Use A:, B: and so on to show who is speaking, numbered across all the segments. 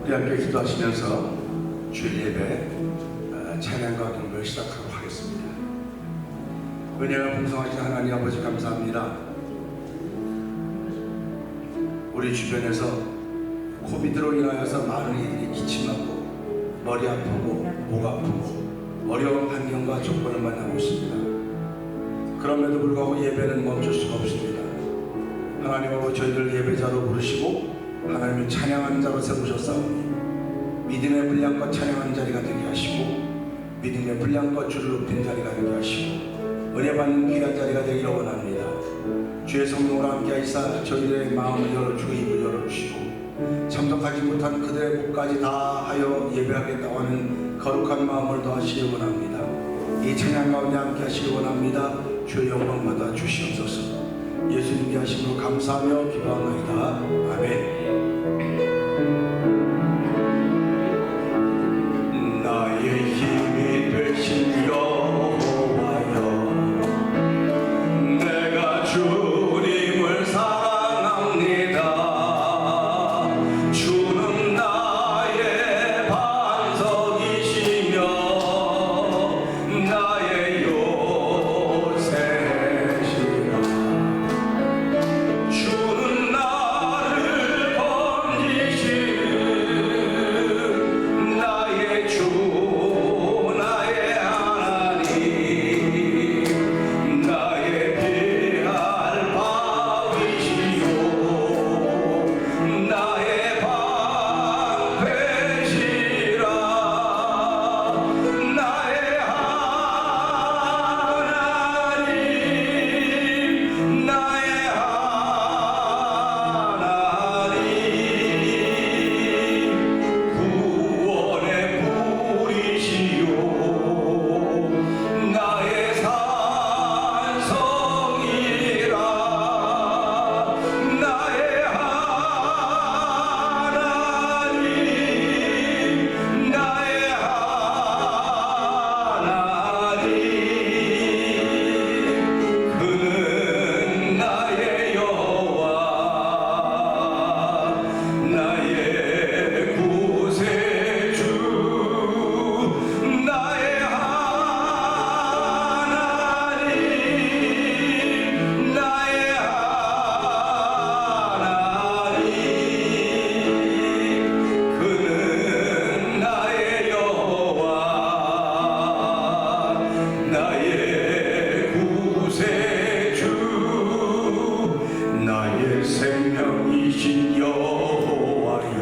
A: 우리 함께 기도하시면서 주일 예배 찬양과 경배를 시작하도록 하겠습니다. 은혜가 풍성하신 하나님 아버지 감사합니다. 우리 주변에서 코비드로 인하여서 많은 이들이 기침하고 머리 아프고 목 아프고 어려운 환경과 조건을 만나고 있습니다. 그럼에도 불구하고 예배는 멈출 수가 없습니다. 하나님 아버지 저희들 예배자로 부르시고 하나님을 찬양하는 자로 세우셨사오니 믿음의 분량과 찬양하는 자리가 되게 하시고 믿음의 분량과 주를 높인 자리가 되게 하시고 은혜 받는 귀한 자리가 되기를 원합니다. 주의 성령으로 함께하시사 저희들의 마음을 열어주고 입을 열어주시고 참석하지 못한 그들의 목까지 다 하여 예배하겠다고 하는 거룩한 마음을 더하시기 원합니다. 이 찬양 가운데 함께하시기 원합니다. 주의 영광 받아 주시옵소서. 예수님께 하심으로 감사하며 기도하나이다. 아멘. 나의 힘이 되신 여호와여, 내가 주님을 사랑합니다. 주는 나의 반석이시며 나의 요새시라. 주는 나를 건지시는 나의 주, 나의 하나님, 나의 피할 바위시요 나의 방패시라. 나의 하나님, 나의 하나님, 구원의 뿌리시요 나의 산성이라. 나의 하나님, 나의 하나님, 그는 나의 여호와, 나의 구세주, 나의 하나님, 나의 하나님, 그는 나의 여호와, 나의 구세주, 나의 생명이신 여호와여,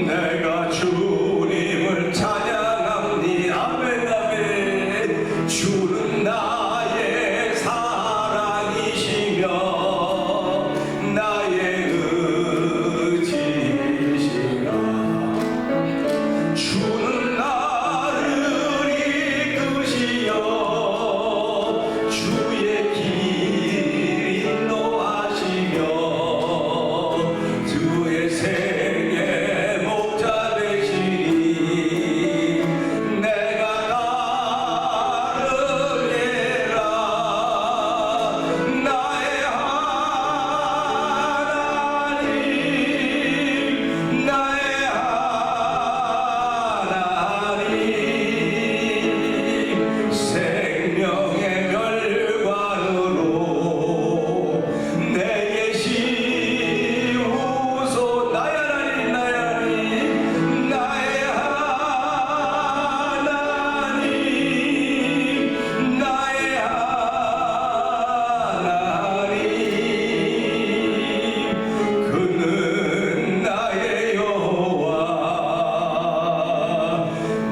A: 내가 주님을 찬양합니다. 아멘 아멘. 주는 나의 사랑이시며 나의 의지시라. 주는 나를 이끄시어 주의 길 인도하시며 주의 생의 목자 되시니 내가 따르리라. 나의 하나님, 나의 하나님, 생명의 멸관으로 내게 시우소. 나의 하나님, 나의 하나님, 나의 하나님, 나의 하나님, 그는 나의 여호와,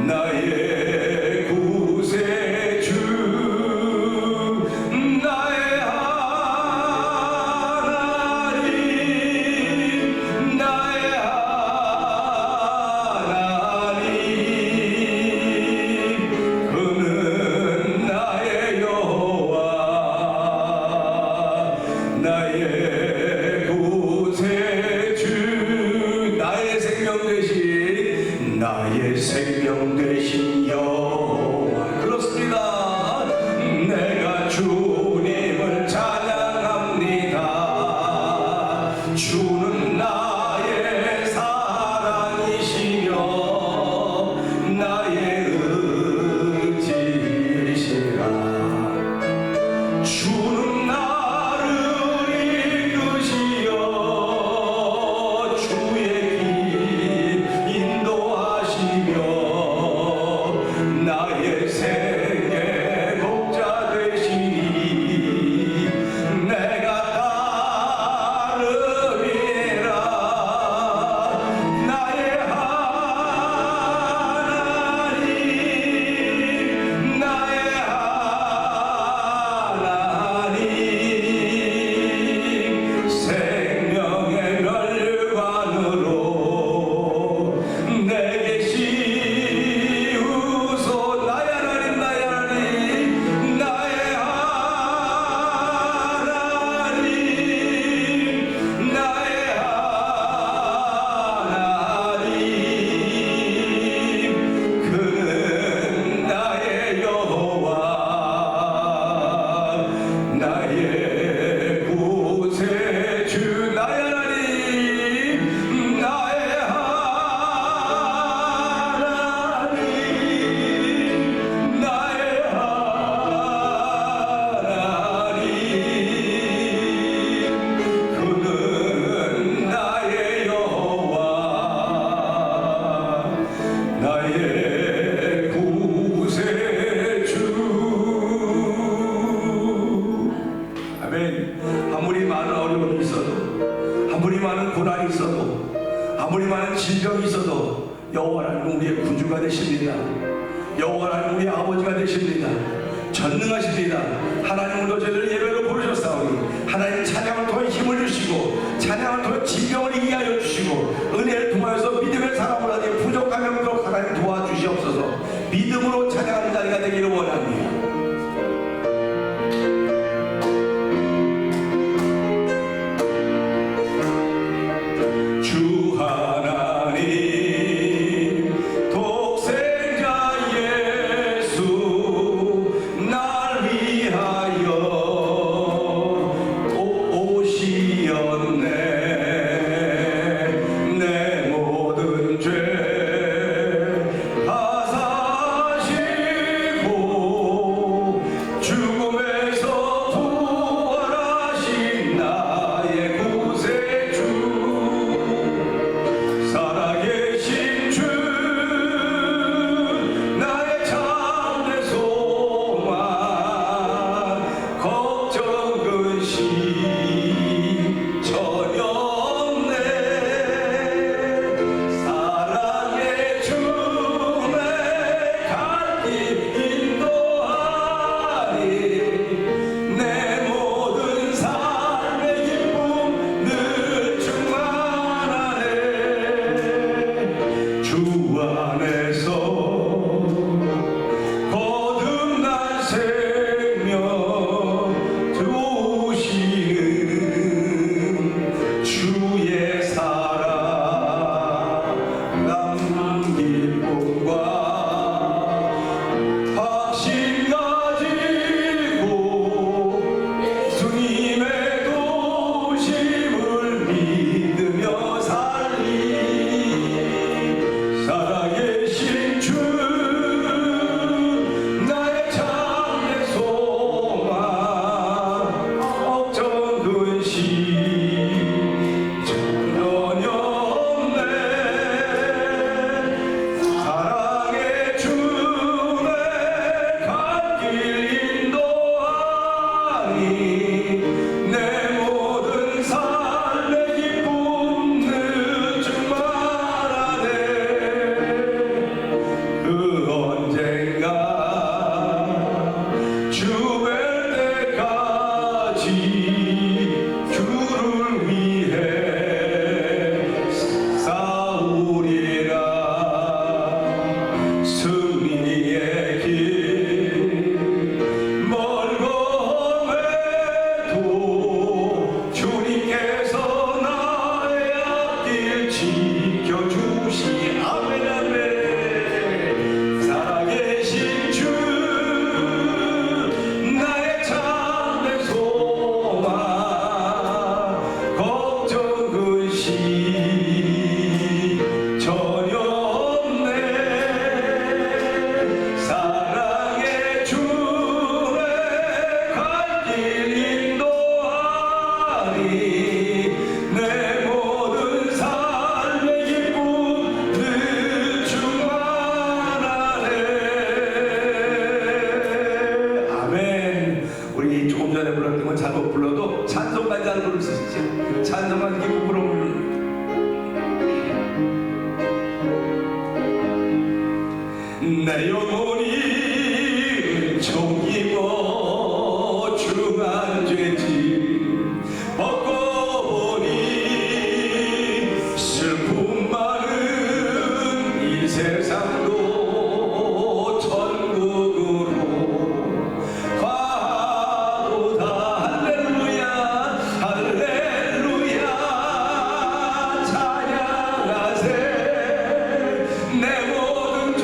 A: 나의 구세주, 나의 하나님, 나의 하나님, 그는 나의 여호와, 나의 구세주, 나의 생명 되신, 나의 생명 되신 여호와. 그렇습니다. 내가 주님을 찬양합니다. 주는 나의 사 아무리 많은 질병이 있어도 여호와 하나님 우리의 구주가 되십니다. 여호와 하나님 우리의 아버지가 되십니다. 전능하십니다. 하나님도 저희를 예배로 부르셨사오니 하나님 찬양을 통해 힘을 주시고 찬양을 통해 질병을 이기게 하여 주시고 은혜를 통하여서 믿음의 사람을 하니 부족하면 그렇게 하나님 도와주시옵소서. 믿음으로 찬양하는 자리가 되기를 원합니다. 주 하나님 독생자 예수 날 위하여 오시었네. 내 모든 죄 다 사시고 죽음에서 부활하신 나의 구세주 살아계신 주 나의 참된 소망 걱정 근심 전혀 없네. 사랑의 주의 갈 길 인도하니 내 모든 삶의 기쁨 늘 충만하네. 주 안에서 거듭난 생명 주시는 주의 사랑 남긴 기쁨과 확신 가지고 주님의 도심을 믿으며 살리. 살아계신 주 나의 참된 소망 걱정 근심 전혀 없네. 사랑의 주의 갈 길 인도하니 내 모든 삶의 기쁨 늘 충만하네. 그 언젠가 주 뵐 때까지 주를 위해 싸우리라. 승리의 길 멀고매도 주님께서 나의 앞길 지켜주시. 아멘 아멘. 살아계신 주 나의 참된 소망 걱정 근심 전혀 없네. 사랑의 주의 갈 길 인도하니 내 모든 삶의 기쁨 늘 충만하네. 아멘. 우리 조금 전에 불렀던 건 잘못 불러도 찬송가는 잘 부를 수 있지. 찬송가는 기쁨 부르면 내 영혼이 종이고 중한 죄짐 벗고 보니 슬픔 많은 이 세상도 천국으로 가도다. 할렐루야 할렐루야 찬양하세. 내 모든 죄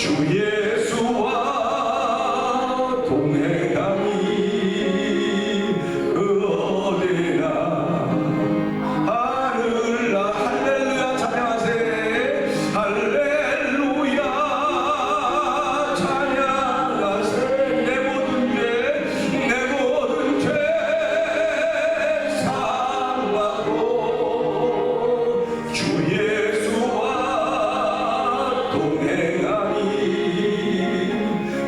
A: 주 예수와 동행하니 그 어디나 하늘나 할렐루야 찬양하세 할렐루야 찬양하세 내 모든 죄 사함받고 주 예수와 동행하니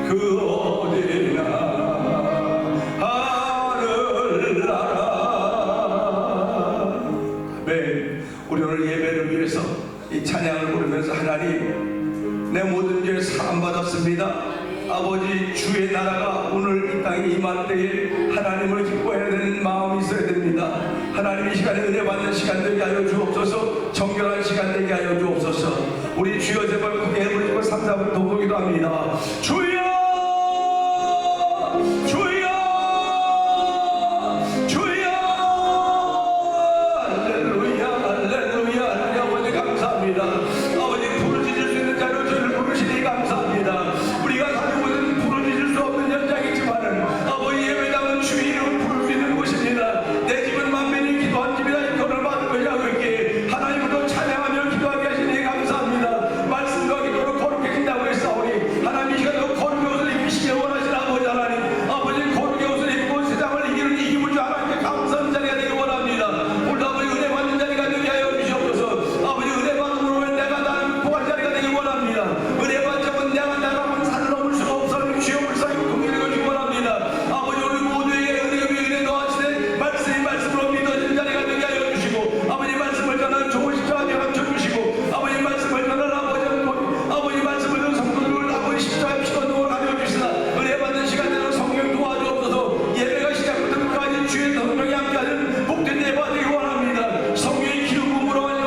A: 그 어디나 하늘나라. 아멘. 우리 오늘 예배를 위해서 이 찬양을 부르면서 하나님 내 모든 죄 사함받았습니다. 아버지 주의 나라가 오늘 이 땅에 임할 때에 하나님을 기뻐해야 되는 마음이 있어야 됩니다. 하나님 이 시간에 은혜 받는 시간 되게 하여 주옵소서. 정결한 시간 되게 하여 주옵소서. 우리 주여 제발 크게 부르고 3-4분 동동기도 합니다. 주여 주여 주여 할렐루야 할렐루야 하나님 아버지 감사합니다. 아버지 부르짖을 수 있는 자로 저를 부르시니 감사합니다. 우리가 가지고 있는 부르짖을 수 없는 현장이지만은 아버지 예배당은 주의 이름을 부를 수 있는 곳입니다. 내 집은 만민이 기도한 집이다. 이거를 받은 것이라고 있기에 하나님으로 찬양하며 기도하게 하시니 감사합니다. 말씀과 기도로 거룩해진다고 했사오니 하나님 이 시간에 거룩의 옷을 입히시길 원하시는 아버지 하나님 아버지 거룩의 옷을 입고 세상을 이기는 이기물 줄 하나님께 감사하는 자리가 되길 원합니다. 오늘도 아버지 은혜 받는 자리가 되게 하여 주시옵소서. 아버지 은혜 받음으로 내가 나를 복한 자리가 되길 원합니다. 은혜 받자면 내가 나라면 산을 넘을 수가 없어 주여 불쌍히 긍휼히 여기길 원합니다. 아버지 오늘 모두에게 은혜 위에 은혜 더하시되 말씀이 말씀으로 믿어지는 자리가 되게 하여 주시고 아버지 말씀을 전하는 좋은 십자가에 감춰주시고 아버지 말씀을 전하는 아버지 말씀을 전하는 성도들 아버지 십자가에 피건동을 하여 주시나 은혜 받는 시간대로 성령 도와주옵소서. 예배가 시작부터 끝까지 주의 성령이 함께하는 복된 예배가 되길 원합니다. 성령의 기름부음으로 하여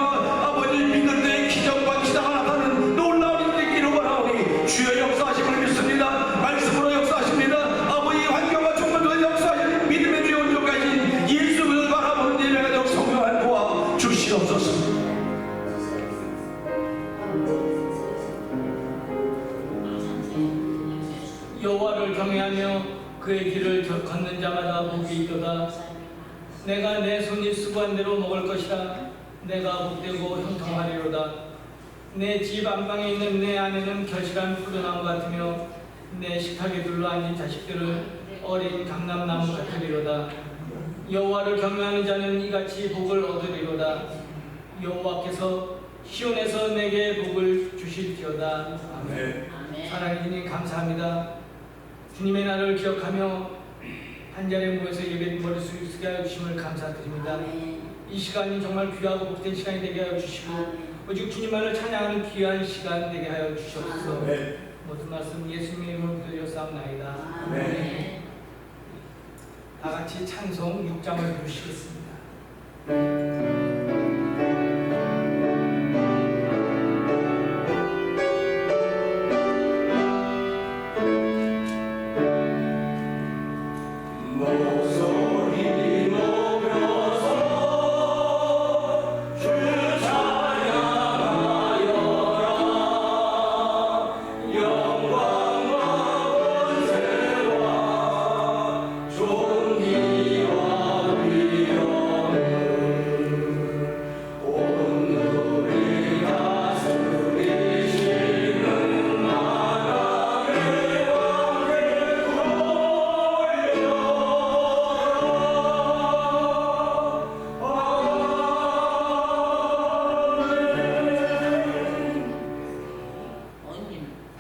A: 아버지 믿을 때의 기적과 기사가 나타나는 놀라운 일이 있기를 원하오니 주의 역사하심을 믿습니다. 말씀으로 역사하십니다. 아버지 환경과 종말도 역사하시는 믿음의 주의 온전까지 예수 그리스도를 바라보는 예배가 되어 성령을 도와 주시옵소서.
B: 여호와를 경외하며 그의 길을 걷는 자마다 복이 있도다. 내가 내 손이 수고한 대로 먹을 것이라. 내가 복되고 형통하리로다. 내 집 안방에 있는 내 아내는 결실한 푸르나무 같으며 내 식탁에 둘러앉은 자식들은 어린 감람나무 같으리로다. 여호와를 경외하는 자는 이같이 복을 얻으리로다. 여호와께서 시온에서 내게 복을 주실지어다. 아멘. 사랑해 주님 감사합니다. 주님의 날을 기억하며 한 자리에 모여서 예배 드릴 수 있게 하여 주심을 감사드립니다. 이 시간이 정말 귀하고 복된 시간이 되게 하여 주시고 오직 주님만을 찬양하는 귀한 시간 되게 하여 주시옵소서. 모든 말씀 예수님의 이름으로 기도드렸사옵나이다. 아멘. 다 같이 찬송 6장을 부르시겠습니다.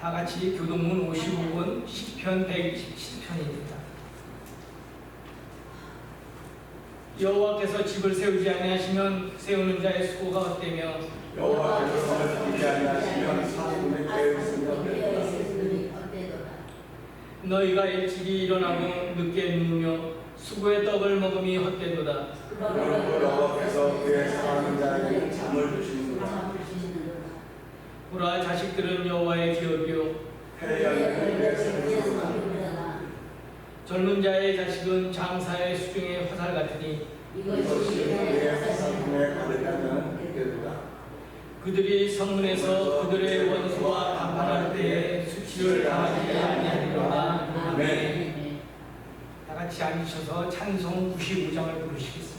B: 다같이 교동문 55권 10편 127편입니다. 여호와께서 집을 세우지 아니하시면 세우는 자의 수고가 헛되며
C: 여호와께서 세우지 아니하시면 사람의 깨우침이
B: 너희가 일찍이 일어나고 늦게 누우며 수고의 떡을 먹음이 헛되도다.
C: 그러므로 여호와께서 그의 사랑하는 자에게 잠을 주시는구나.
B: 보라 자식들은 여호와의 기업이요 젊은 자의 자식은 장사의 수중의 화살 같으니
C: 이것이 그의 사상에 가득하는 기대도다.
B: 그들이 성문에서 그들의 원수와 담판할 때에 앉으셔서 찬송 95장을 부르시겠습니다.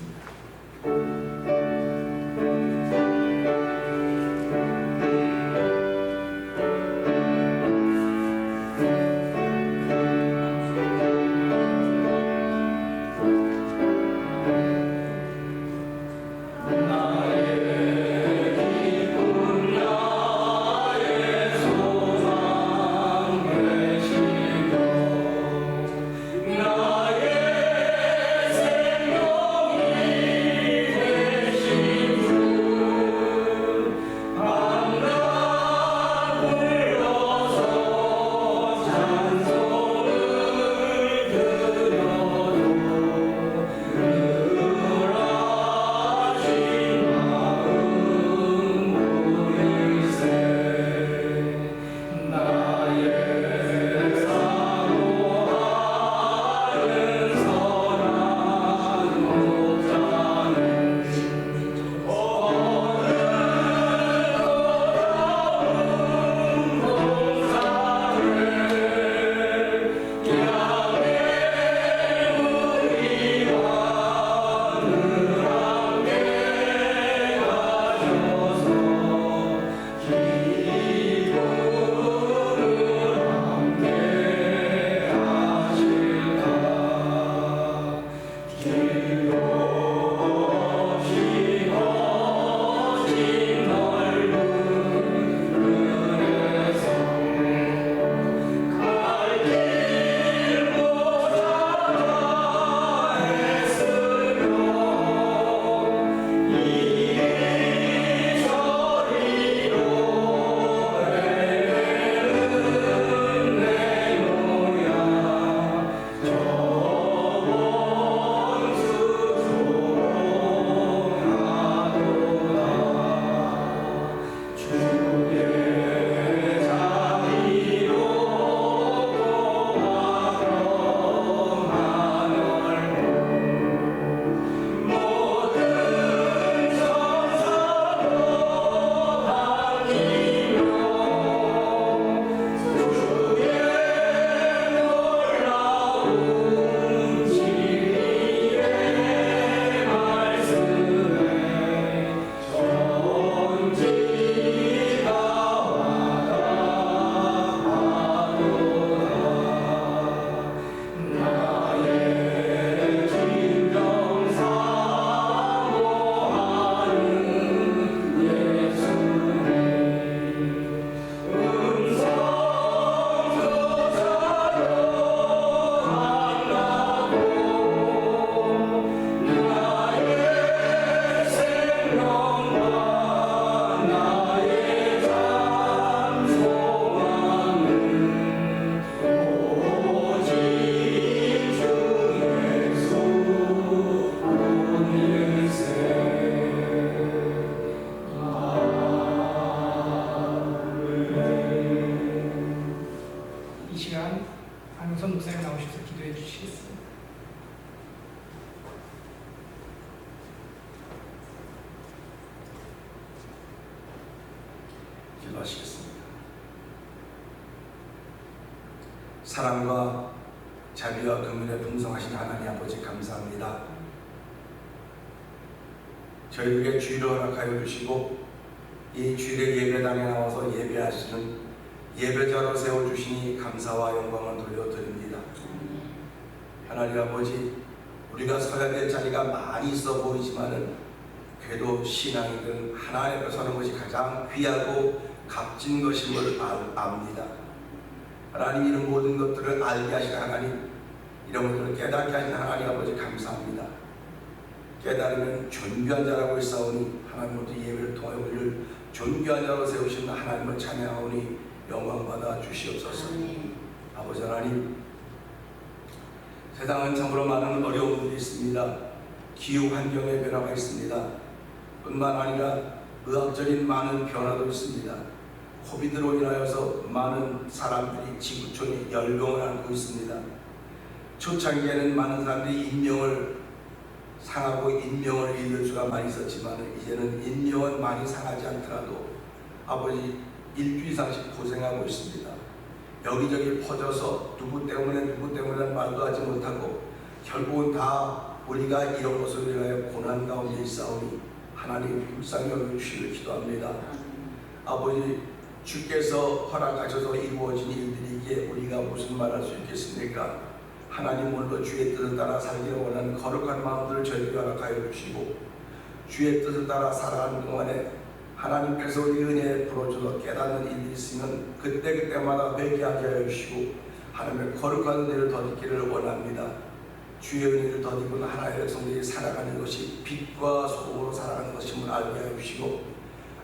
B: 안우선 목사님 나오셔서 기도해 주시겠습니다.
A: 기도하시겠습니다. 사랑과 자비와 긍휼에 풍성하신 하나님 아버지 감사합니다. 저희에게 주일을 허락하여 주시고 이 주일의 예배당에 나와서 예배하시는 예배자로 세워주시니 감사와 영광을 돌려드립니다. 하나님 아버지, 우리가 서야 될 자리가 많이 있어 보이지만은 그래도 신앙이든 하나님 앞에 서는 것이 가장 귀하고 값진 것임을 압니다. 하나님, 이런 모든 것들을 알게 하시는 하나님, 이런 것들을 깨닫게 하시는 하나님 아버지 감사합니다. 깨달으면 존귀한 자라고 했사오니 하나님으로부터 예배를 통하여 우리를 존귀한 자로 세우시는 하나님을 찬양하오니 영광받아 주시옵소서. 아버지 하나님, 세상은 참으로 많은 어려움들이 있습니다. 기후 환경의 변화가 있습니다. 뿐만 아니라 의학적인 많은 변화도 있습니다. 코비드로 인하여서 많은 사람들이 지구촌이 열병을 앓고 있습니다. 초창기에는 많은 사람들이 인명을 상하고 인명을 잃을 수가 많이 있었지만 이제는 인명은 많이 상하지 않더라도 아버지 일주 이상씩 고생하고 있습니다. 여기저기 퍼져서 누구 때문에 말도 하지 못하고 결국은 다 우리가 이런 것을 위하여 고난 가운데 있사오니 하나님 불쌍히 여겨주시길 기도합니다. 아버지, 주께서 허락하셔서 이루어진 일들이기에 우리가 무슨 말할 수 있겠습니까? 하나님 오늘도 주의 뜻을 따라 살기를 원하는 거룩한 마음들을 저에게 허락하여 주시고, 주의 뜻을 따라 살아가는 동안에 하나님께서 우리 은혜에 불어줘서 깨닫는 일이 있으면 그때그때마다 회개하게 하여 주시고 하나님의 거룩한 은혜를 더듬기를 원합니다. 주의 은혜를 더듬은 하나님의 성도들이 살아가는 것이 빛과 소금으로 살아가는 것임을 알게 하여 주시고,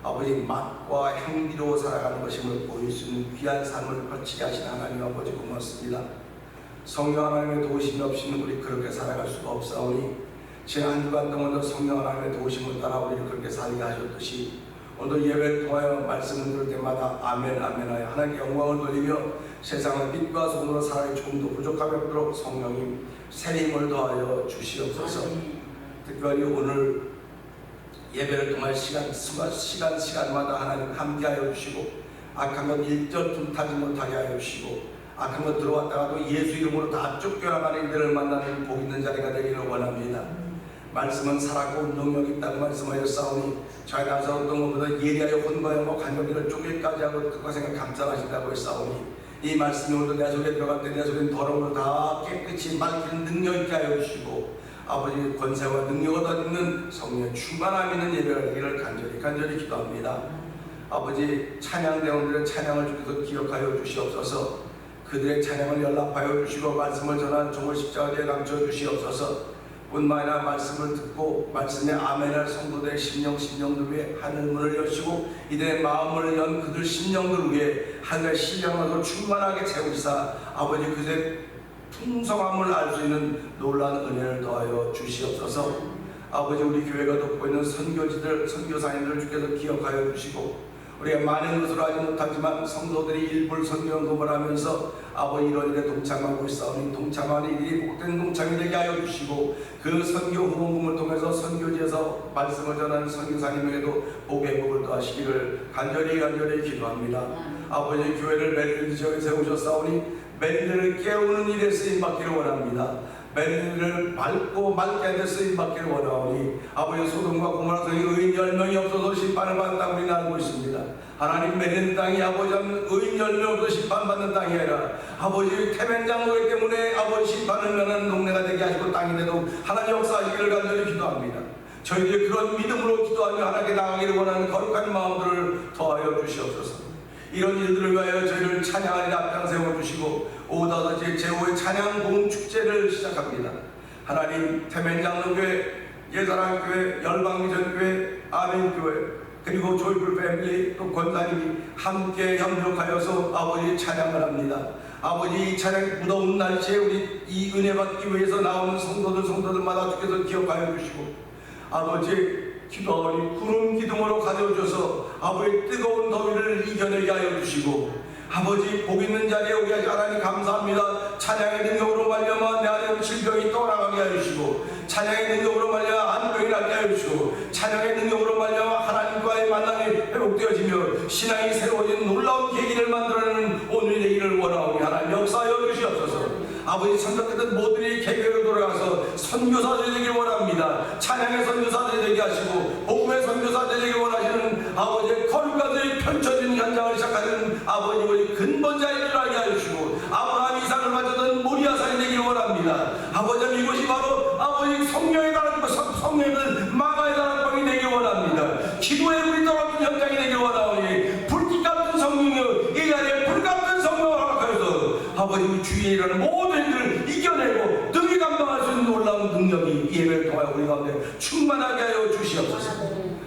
A: 아버지 맛과 향기로 살아가는 것임을 보일 수 있는 귀한 삶을 거치게 하신 하나님 아버지 고맙습니다. 성령 하나님의 도우심이 없이는 우리 그렇게 살아갈 수가 없사오니 지난 한 주간 동안도 성령 하나님의 도우심을 따라 우리를 그렇게 살게 하셨듯이 오늘 예배를 통하여 말씀을 들을 때마다 아멘 아멘 하여 하나님께 영광을 돌리며 세상을 빛과 소금으로 살아가기 조금도 부족함이 없도록 성령님 새 힘을 더하여 주시옵소서. 특별히 오늘 예배를 통할 시간마다 하나님 함께하여 주시고 악한 것 일절 tum타지 못하게 하여 주시고 악한 것 들어왔다가도 예수 이름으로 다 쫓겨나가는 이들을 만나는 복 있는 자리가 되기를 원합니다. 말씀은 살았고 능력이 있다고 말씀하였사오니 저희 나서 어떤 것보다 예리하여 혼과하고 간격을 쪼개까지 하고 그것을 감상하신다고 했사오니 이 말씀이 오늘 내 속에 들어갈 때 내 속에 더러움을 다 깨끗이 밝히는 능력 있게 하여 주시고 아버지 권세와 능력을 얻는 성령의 충만함 있는 예배가 되기를 간절히 기도합니다. 아버지 찬양대원들의 찬양을 주께서 기억하여 주시옵소서. 그들의 찬양을 연락하여 주시고 말씀을 전한 종을 십자가에 감춰 주시옵소서. 뿐만 아니라 말씀을 듣고 말씀에 아멘할 성도들의 심령들 위에 하늘문을 여시고 이들의 마음을 연 그들 심령들 위에 하늘의 신령으로 충만하게 채우시사 아버지 그들의 풍성함을 알 수 있는 놀라운 은혜를 더하여 주시옵소서. 아버지 우리 교회가 돕고 있는 선교지들 선교사님들을 주께서 기억하여 주시고 우리가 많은 것으로 하지 못하지만 성도들이 일불 선교 헌금을 하면서 아버지 이런 일에 동참하고 있사오니 동참하는 일이 복된 동참이 되게 하여 주시고 그 선교 후원금을 통해서 선교지에서 말씀을 전하는 선교사님에게도 복의 복을 더하시기를 간절히 기도합니다. 아버지 교회를 메릴랜드 지역에 세우셨사오니 메릴랜드를 깨우는 일에 쓰임받기를 원합니다. 메릴랜드를 맑고 맑게 하는 데 쓰임받기를 원하오니 아버지 소돔과 고모라 성에 의인 10명이 없어서 심판을 받는 땅 우리는 알고 있습니다. 하나님 메릴랜드 땅이 아버지 의인 10명 없어서 심판받는 땅이 아니라 아버지 태면장로이기 때문에 아버지 심판을 면하는 동네가 되게 하시고 땅이 돼도 하나님 역사하시기를 간절히 기도합니다. 저희들이 그런 믿음으로 기도하며 하나님께 나가기를 원하는 거룩한 마음들을 더하여 주시옵소서. 이런 일들을 위하여 저희를 찬양하리라 앞장 세워주시고 5-5 제5의 찬양 공축제를 시작합니다. 하나님 태면장로교회, 예사랑교회, 열방미전교회, 아멘교회 그리고 조이풀 패밀리 또 권사님이 함께 협력하여서 아버지 찬양을 합니다. 아버지 이 찬양 무더운 날씨에 우리 이 은혜 받기 위해서 나오는 성도들마다 주께서 기억하여 주시고 아버지 기도하오니 구름 기둥으로 가져오셔서 아버지 뜨거운 더위를 이겨내게 하여 주시고 아버지 복 있는 자리에 오게 하시 하나님 감사합니다. 찬양의 능력으로 말미암아 내 안에 질병이 떠나가게 하여 주시고 찬양의 능력으로 말미암아 안병이 낫게 하여 주시고 찬양의 능력으로 말미암아 하나님과의 만남이 회복되어지며 신앙이 새로워진 놀라운 계기를 만들어내는 오늘이 되기를 원하오니 하나님 역사하여 주시옵소서. 아버지 선택했던 모든이 개교로 돌아가서 선교사들이 되길 원합니다. 찬양의 선교사들이 되게 하시고 복음의 선교사들이 되길 원하시는 아버지의 거룩까지 펼쳐지는 현장을 시작하는 아버지 우리 근본자인 줄 알게 하시고 아브라함 이삭을 맞았던 모리아산이 되길 원합니다. 아버지 이곳이 바로 아버지 성령의 다락방 성령의 마가의 다락방이 되길 원합니다. 기도의 불이 떨어진 현장이 되길 원하오니 불빛 같은 성령이여 이 자리에 불 같은 성령을 허락하여서 아버지 주위에 일하는 모든 일을 이겨내고 능히 감당할 수 있는 놀라운 능력이 예배를 통하여 우리 가운데 충만하게 하여 주시옵소서.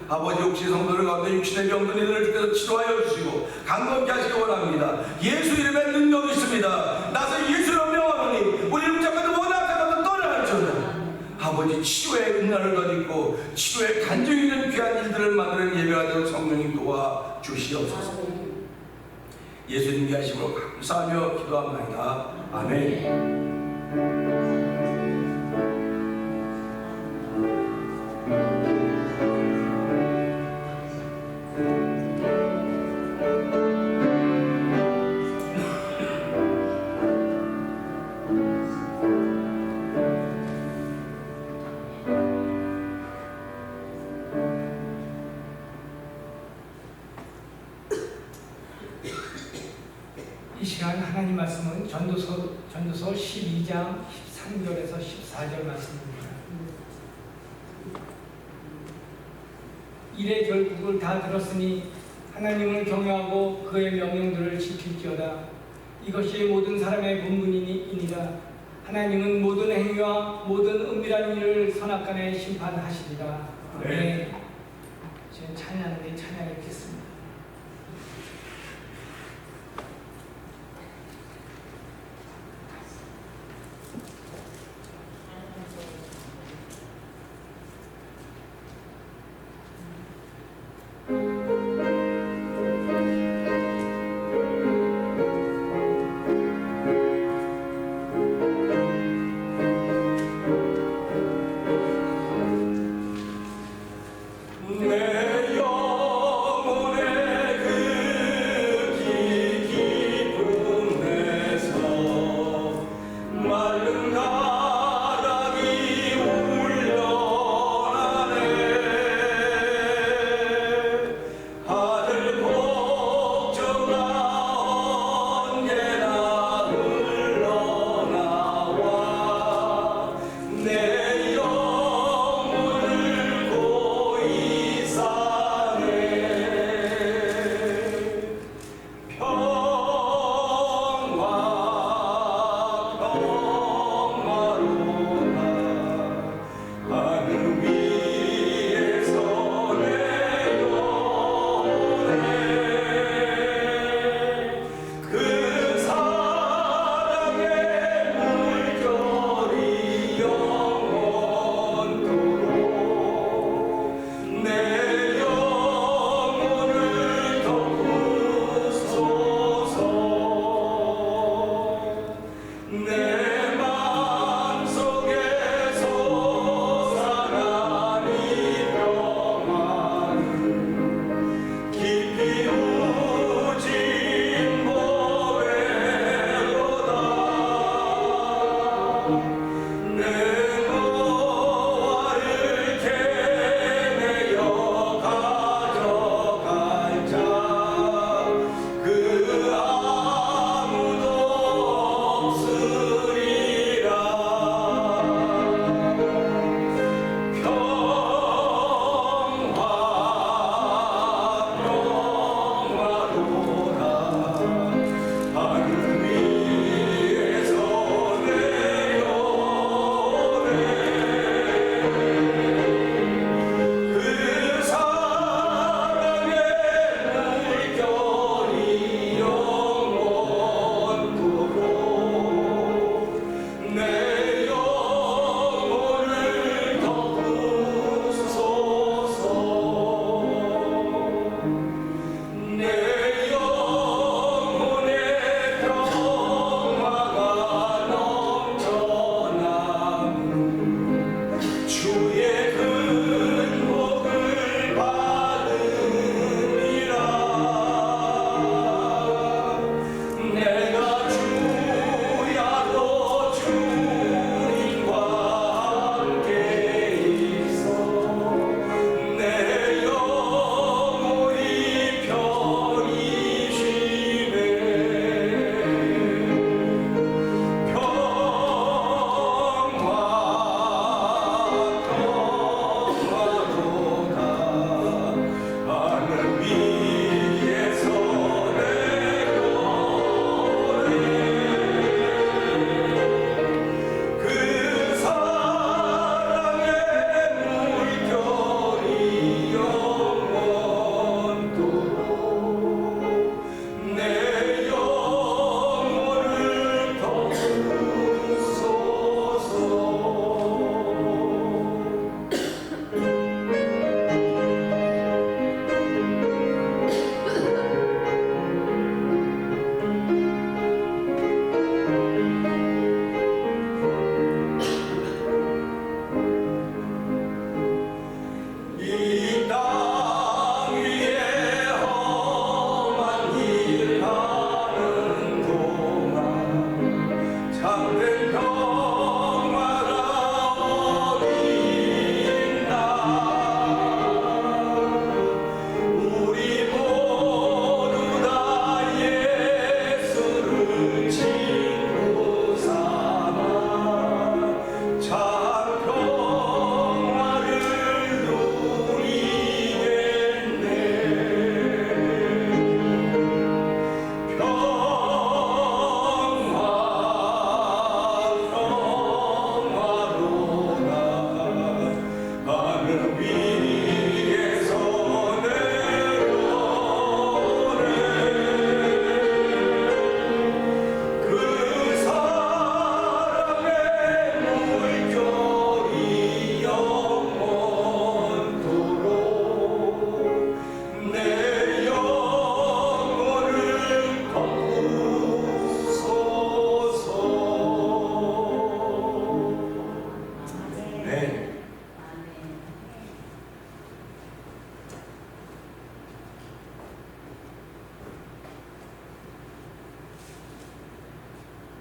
A: 아버지 혹시 성도들 가운데 육신의 병든 이들을 주께서 치료하여 주시고 강건케 하시기 원합니다. 예수 이름에 능력이 있습니다. 나서 예수로 명하노니 우리를 붙잡아도 원하자마자 떠나갈지어다. 아버지 치료의 은혜를 더입고 치료의 간증이 있는 귀한 일들을 만드는 예배가 되어 성령님 도와 주시옵소서. 예수님이 하심으로 감사하며 기도합니다. 아멘.
B: 시간 하나님 말씀은 전도서 12장 13절에서 14절 말씀입니다. 일의 결국을 다 들었으니 하나님을 경외하고 그의 명령들을 지킬지어다. 이것이 모든 사람의 본분이니라. 하나님은 모든 행위와 모든 은밀한 일을 선악간에 심판하시리라. 네. 지금 찬양을 찬양했겠습니다.
C: 내 영혼의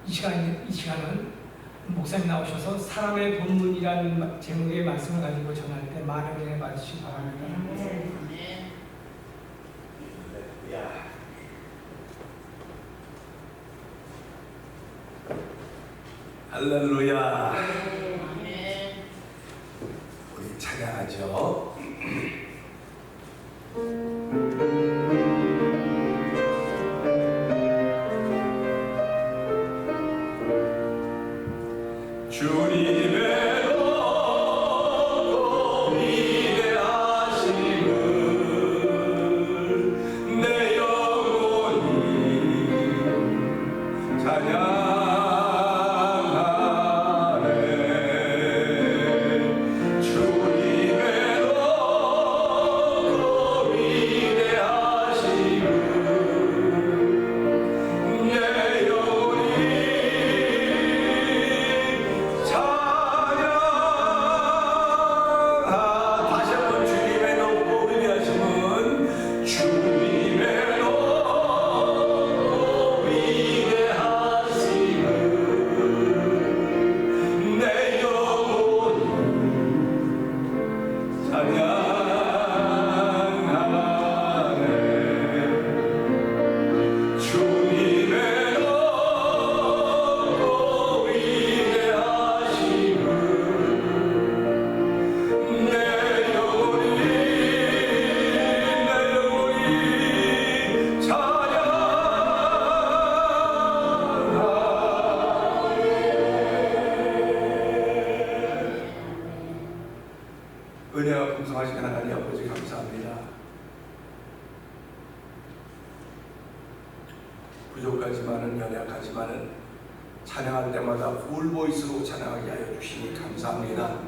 B: 이 시간은 목사님 나오셔서 사람의 본문이라는 제목의 말씀을 가지고 전할 때 많은 은혜 받으시기 바랍니다.
A: 할렐루야. 우리 찬양하죠. 주님의 높고 위대하심을 내 영혼이 찬양하네. 주님의 높고 위대하심을 내 영혼이 다시 한번 주님의 높고 위대하심은 주님의 높고 위대하심을 내 영혼이 찬양하네. 주님의 높고 위대하심을 내 영혼이 찬양하네. 은혜가 풍성하신 하나님 아버지 감사합니다. 부족하지만은 연약하지만은 찬양할 때마다 풀보이스로 찬양하게 하여 주시니 감사합니다.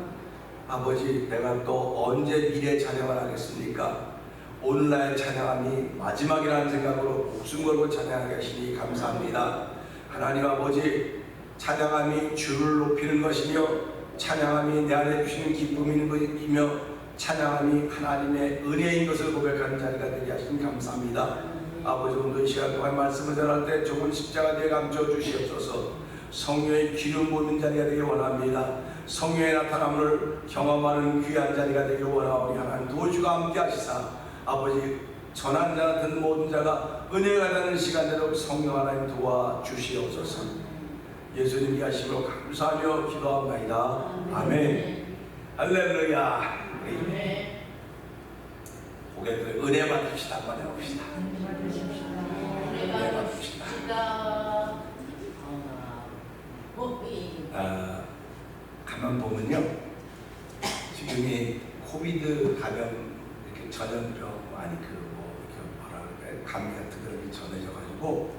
A: 아버지, 내가 또 언제 미래 찬양을 하겠습니까? 오늘날 찬양함이 마지막이라는 생각으로 목숨 걸고 찬양하게 하시니 감사합니다. 하나님 아버지, 찬양함이 주를 높이는 것이며 찬양함이 내 안에 주시는 기쁨이며 찬양함이 하나님의 은혜인 것을 고백하는 자리가 되게 하시니 감사합니다. 아버지, 오늘 이 시간 동안 말씀을 전할 때 좁은 십자가 뒤에 감춰 주시옵소서. 성령의 기름 부는 자리가 되길 원합니다. 성령의 나타남을 경험하는 귀한 자리가 되길 원하오니 하나님 도주가 함께 하시사 아버지, 전한 자 같은 모든 자가 은혜가 되는 시간대로 성령 하나님 도와주시옵소서. 예수님 이하심으로 감사하며 기도합니다. 아멘. 할렐루야. 고객들 은혜 받읍시다. 한번 해봅시다. 은혜 받읍시다. 가만 보면요, 지금이 코비드 감염 이렇게 전염병 아니 이렇게 뭐라 그럴까요? 감기 같은 그런 게 전해져가지고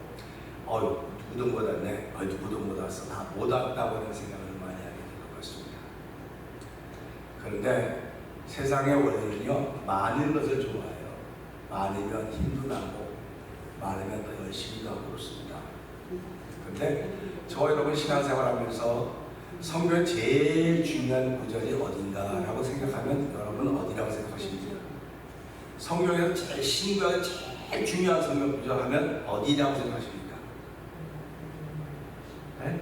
A: 누구도 못 왔네, 누구도 못 왔어, 다 못 왔다고 하는 생각을 많이 하게 될 것 같습니다. 그런데 세상의 원리는요, 많은 것을 좋아해요. 많으면 힘도 나고 많으면 더 열심히도 하고 그렇습니다. 그런데 저 여러분 신앙생활하면서 성경의 제일 중요한 구절이 어딘가라고 생각하면 여러분은 어디라고 생각하십니까? 성경에서 제일 신구약의 제일 중요한 성경 구절 하면 어디라고 생각하십니까? 네?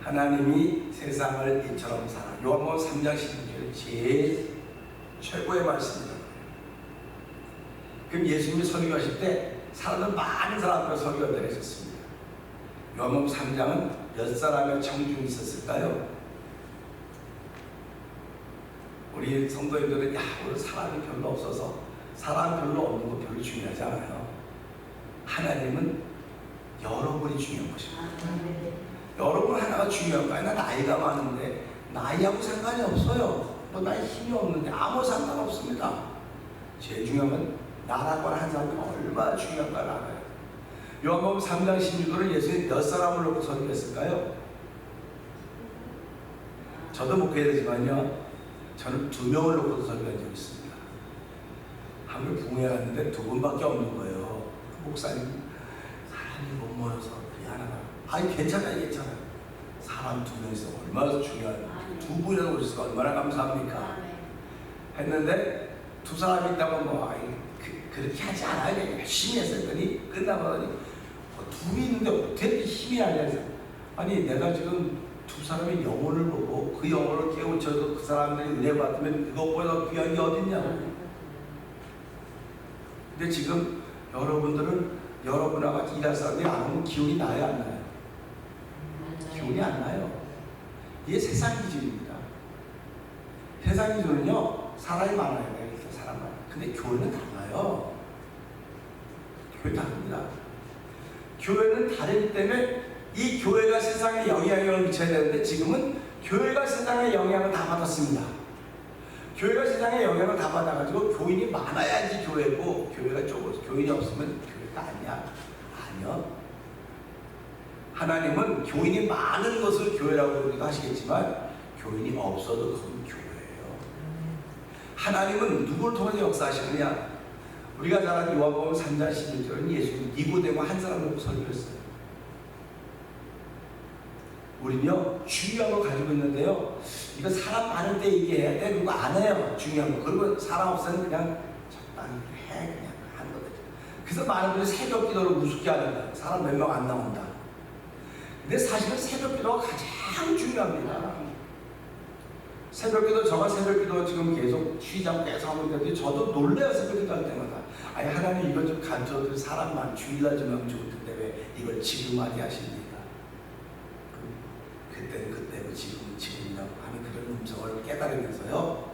A: 하나님이 세상을 이처럼 사랑. 요한복음 3장 16절 제일 최고의 말씀입니다. 그럼 예수님이 설교하실 때 사람들 많은 사람 앞에 설교가 되셨습니다. 요한복음 3장은 몇 사람의 청중이 있었을까요? 우리 성도님들은 오늘 사람이 별로 없어서 사람 별로 없는 거 별로 중요하지 않아요. 하나님은 여러분이 중요한 것입니다. 여러분 하나가 중요한 거야. 나 나이가 많은데 나이하고 상관이 없어요. 뭐 나이 힘이 없는데 아무 상관없습니다. 제일 중요한 건 나라고 한 사람이 얼마나 중요한가를 알아요. 요한복음 3장 16절은 예수님이 몇 사람을 놓고 설교했을까요? 저도 목회자지만요, 저는 2명을 놓고 설교한 적이 있습니다. 한번 부흥회 갔는데 2분밖에 없는 거예요. 목사님, 사람이 못 모여서 미안하다. 아니 괜찮아요. 사람 2명이서 얼마나 중요한, 2분이라도 오셨으니까 얼마나 감사합니까? 했는데 2사람이 있다고 뭐 그렇게 하지 않아요. 그냥 열심히 했더니 끝나버더니 둘이 있는데 어떻게 힘이 나냐. 아니 내가 지금 두 사람의 영혼을 보고 그 영혼을 깨우쳐서 그 사람들이 은혜 받으면 그것보다 귀한 게 어딨냐고. 근데 지금 여러분들은 여러분하고 같이 일할 사람들이 안 오면 기운이 나요, 안 나요? 기운이 안 나요. 이게 세상 기준입니다. 세상 기준은요, 사람이 많아야 돼요. 사람 많아요. 근데 교회는 달라요. 교회 다릅니다. 교회는 다르기 때문에 이 교회가 세상에 영향을 미쳐야 되는데 지금은 교회가 세상에 영향을 다 받았습니다. 교회가 세상에 영향을 다 받아가지고 교인이 많아야지 교회고 교회가 적어서 교인이 없으면 교회가 아니야. 아니요. 하나님은 교인이 많은 것을 교회라고 부르기도 하시겠지만 교인이 없어도 그건 교회예요. 하나님은 누구를 통해서 역사하시느냐? 우리가 잘 아는 요한복음 3장 16절은 예수님이 니고데모 한 사람을 설교했어요. 우리는요 중요한 걸 가지고 있는데요, 이거 사람 많을 때 얘기해야 돼. 그리고 안 해요. 중요한 거. 그리고 사람 없으면 그냥 적당히 해. 그냥 하는 거죠. 그래서 많은 분들이 새벽 기도를 우습게 하는 거예요. 사람 몇 명 안 나온다. 근데 사실은 새벽 기도가 가장 중요합니다. 새벽 기도, 저가 새벽 기도 지금 계속 쉬지 않고 계속 하고 있는데 저도 놀래요. 새벽 기도 할 때마다. 아니 하나님 이거 좀 가르쳐도 사람만 주일날 좀 하면 좋을 텐데 왜 이걸 지금 하게 하십니까? 그때는 그때고 지금은 지금이라고 하는 그런 음성을 깨달으면서요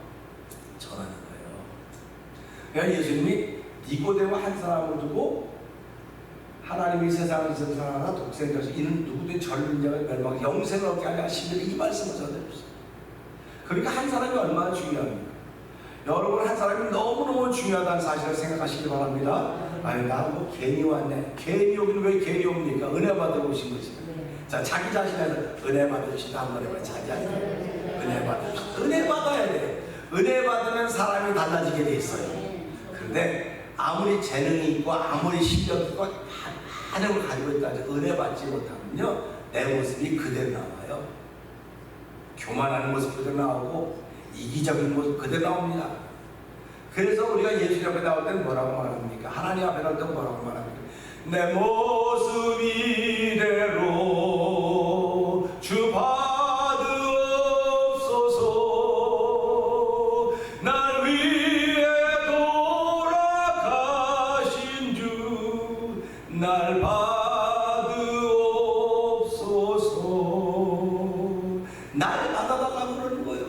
A: 전하는 거예요. 그러니까 예수님이 니고데모 한 사람을 두고 하나님이 세상을 지은 사람 하나 독생자서 이는 누구든 젊은 자가 멸망 영생을 얻게 하려 하시는 이 말씀을 전해주셨어요. 그러니까 한 사람이 얼마나 중요합니까? 여러분 한 사람이 너무너무 중요하다는 사실을 생각하시기 바랍니다. 아니 나 뭐 괜히 왔네. 괜히 오긴 왜 괜히 옵니까? 은혜 받으러 오신 것입니다. 자, 자기 자신에서 은혜 받으시다 한번 해봐요. 자기 자신에서 은혜 받으시다. 은혜 받아야 돼요. 은혜 받으면 사람이 달라지게 돼 있어요. 그런데 아무리 재능이 있고 아무리 실력이 있고 많은 걸 가지고 있다 해서 은혜 받지 못하면요 내 모습이 그대로 나와요. 교만한 모습 그대로 나오고 이기적인 모습 그대로 나옵니다. 그래서 우리가 예수 앞에 나올 때는 뭐라고 말합니까? 하나님 앞에 나올 때는 뭐라고 말합니까? 내 모습 이대로 주 받으옵소서. 날 위해 돌아가신 주 날 받으옵소서. 날 받아달라고 그러는 거예요.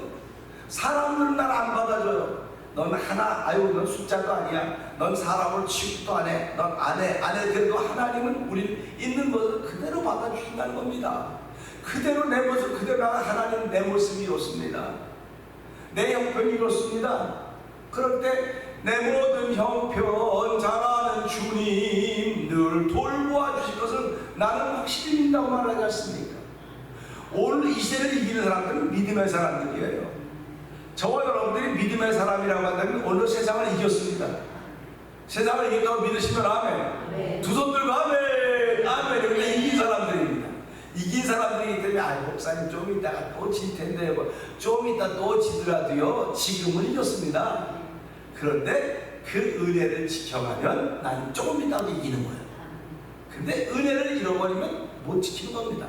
A: 사람들은 날 안 받아줘요. 넌 하나, 아유, 넌 숫자도 아니야. 넌 사람을 취급도 안 해. 넌 안 해. 그래도 하나님은 우리 있는 것을 그대로 받아주신다는 겁니다. 그대로 내 모습, 그대로 하나님 내 모습이 이렇습니다. 내 형편이 이렇습니다. 그럴 때 내 모든 형편 잘 아는 주님 늘 돌보아 주실 것을 나는 확실히 믿는다고 말하지 않습니까? 오늘 이 시대를 이기는 사람들은 믿음의 사람들이에요. 저와 여러분들이 믿음의 사람이라고 한다면 오늘 세상을 이겼습니다. 세상을 이겼다고 믿으시면 아멘. 두 손 들고 아멘. 아멘. 그러니까 이긴 사람들입니다. 이긴 사람들이기 때문에 아 목사님 좀 이따가 또 질 텐데 좀 이따 또 지더라도요 지금은 이겼습니다. 그런데 그 은혜를 지켜가면 난 조금 이따가 이기는 거예요. 근데 은혜를 잃어버리면 못 지키는 겁니다.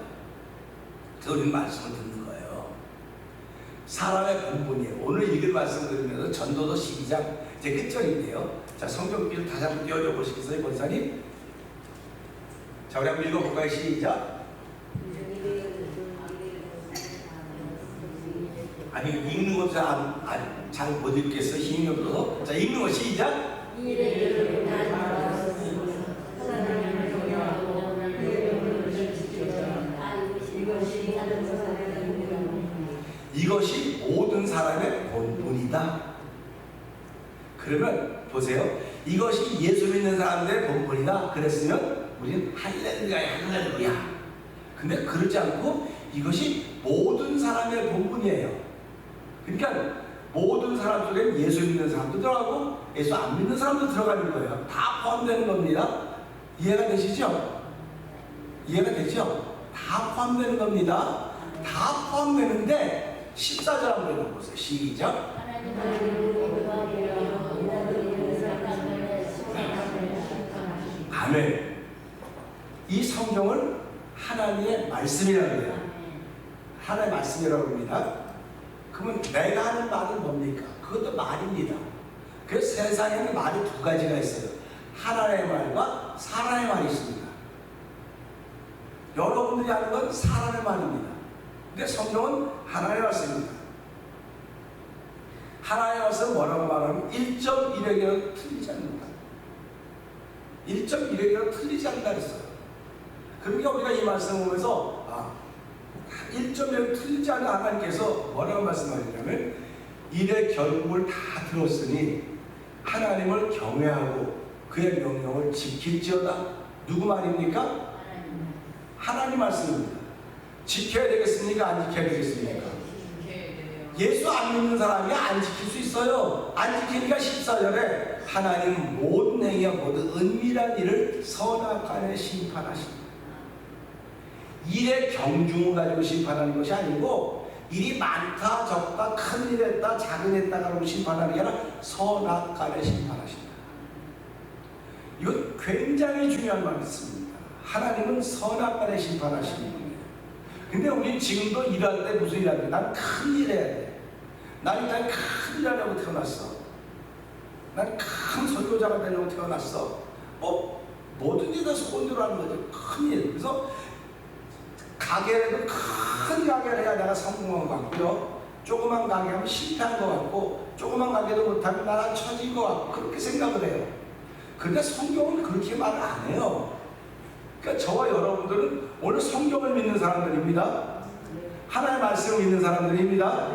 A: 그래서 우리는 말씀을 듣는 거예요. 사람의 본분이에요. 오늘 읽은 말씀을 들으면서 전도서 12장 이제 끝절인데요. 자, 성경기를 다시 한번 띄워줘 보시겠어요, 권사님? 자, 우리 한번 읽어볼까요? 시작. 아니, 읽는 거 잘 못 읽겠어. 힘이 없어서. 자, 읽는 거 시작. 이것이 모든 사람의 본분이다. 그러면 보세요. 이것이 예수 믿는 사람들의 본분이다. 그랬으면 우리는 할렐루야야, 할렐루야. 근데 그러지 않고 이것이 모든 사람의 본분이에요. 그러니까 모든 사람 속에 예수 믿는 사람도 들어가고 예수 안 믿는 사람도 들어가는 거예요. 다 포함되는 겁니다. 이해가 되시죠? 이해가 되죠? 다 포함되는 겁니다. 다 포함되는데 14절 한번 읽어보세요. 시작. 아멘. 이 성경을 하나님의 말씀이라고 해요. 하나님의 말씀이라고 합니다. 그러면 내가 하는 말은 뭡니까? 그것도 말입니다. 그래서 세상에는 말이 두 가지가 있어요. 하나님의 말과 사람의 말이 있습니다. 여러분들이 하는 건 사람의 말입니다. 근데 성경은 하나님의 말씀입니다. 하나님의 말씀은 뭐라고 말하면 1.1획이라도 틀리지 않는다. 1.1획이라도 틀리지 않는다 그랬어요. 그러니까 우리가 이 말씀을 보면서 1.1획 틀리지 않는 하나님께서 뭐라고 말씀하시냐면 일의 결국을 다 들었으니 하나님을 경외하고 그의 명령을 지킬지어다. 누구 말입니까? 하나님 말씀입니다. 지켜야 되겠습니까? 안 지켜야 되겠습니까? 예수 안 믿는 사람이 안 지킬 수 있어요. 안 지키니까 14절에 하나님 모든 행위와 모든 은밀한 일을 선악간에 심판하십니다. 일의 경중을 가지고 심판하는 것이 아니고 일이 많다 적다 큰 일 했다 작은 했다 가지고 심판하는 게 아니라 선악간에 심판하십니다. 이건 굉장히 중요한 말씀입니다. 하나님은 선악간에 심판하시는 분이에요. 근데 우리 지금도 일할 때 무슨 일 하냐? 난 큰 일 해야 돼. 난 일단 큰 일 하려고 태어났어. 난 큰 설교자가 되려고 태어났어. 뭐든지 다 소원대로 하는 거죠. 큰 일. 그래서 가게라도 큰 가게를 해야 내가 성공한 것 같고요. 조그만 가게 하면 실패한 것 같고, 조그만 가게도 못하면 나랑 처진 것 같고, 그렇게 생각을 해요. 그런데 성경은 그렇게 말을 안 해요. 그러니까 저와 여러분들은 오늘 성경을 믿는 사람들입니다. 하나님의 말씀을 믿는 사람들입니다.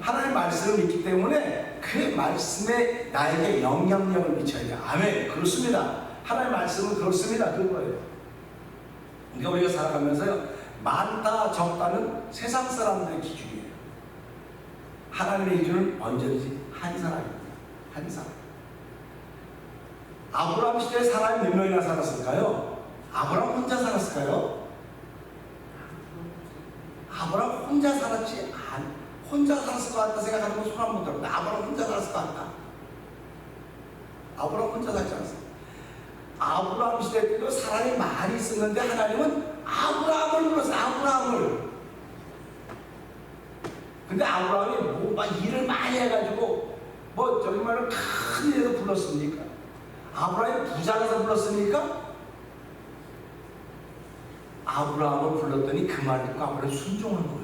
A: 하나님의 말씀을 믿기 때문에 그 말씀에 나에게 영향력을 미쳐야 돼요. 아멘. 그렇습니다. 하나님의 말씀은 그렇습니다. 그거예요. 그러니까 우리가 살아가면서요, 많다 적다는 세상 사람들의 기준이에요. 하나님의 기준은 언제든지 한 사람입니다. 한 사람. 아브라함 시대에 사람이 몇 명이나 살았을까요? 아브라함 혼자 살았을까요? 아브라함 혼자 살았지 혼자 살았을 것 같다 생각하는 건 손 한 번 들었는데 아브라함 혼자 살았을 것 같다. 아브라함 혼자 살지 않았어요. 아브라함 시대 때도 사람이 많이 있었는데 하나님은 아브라함을 불렀어요. 아브라함을. 근데 아브라함이 막 일을 많이 해가지고 저기 말로 큰 일에서 불렀습니까? 아브라함이 부자라서 불렀습니까? 아브라함을 불렀더니 그 말 듣고 아브라함이 순종한 거예요.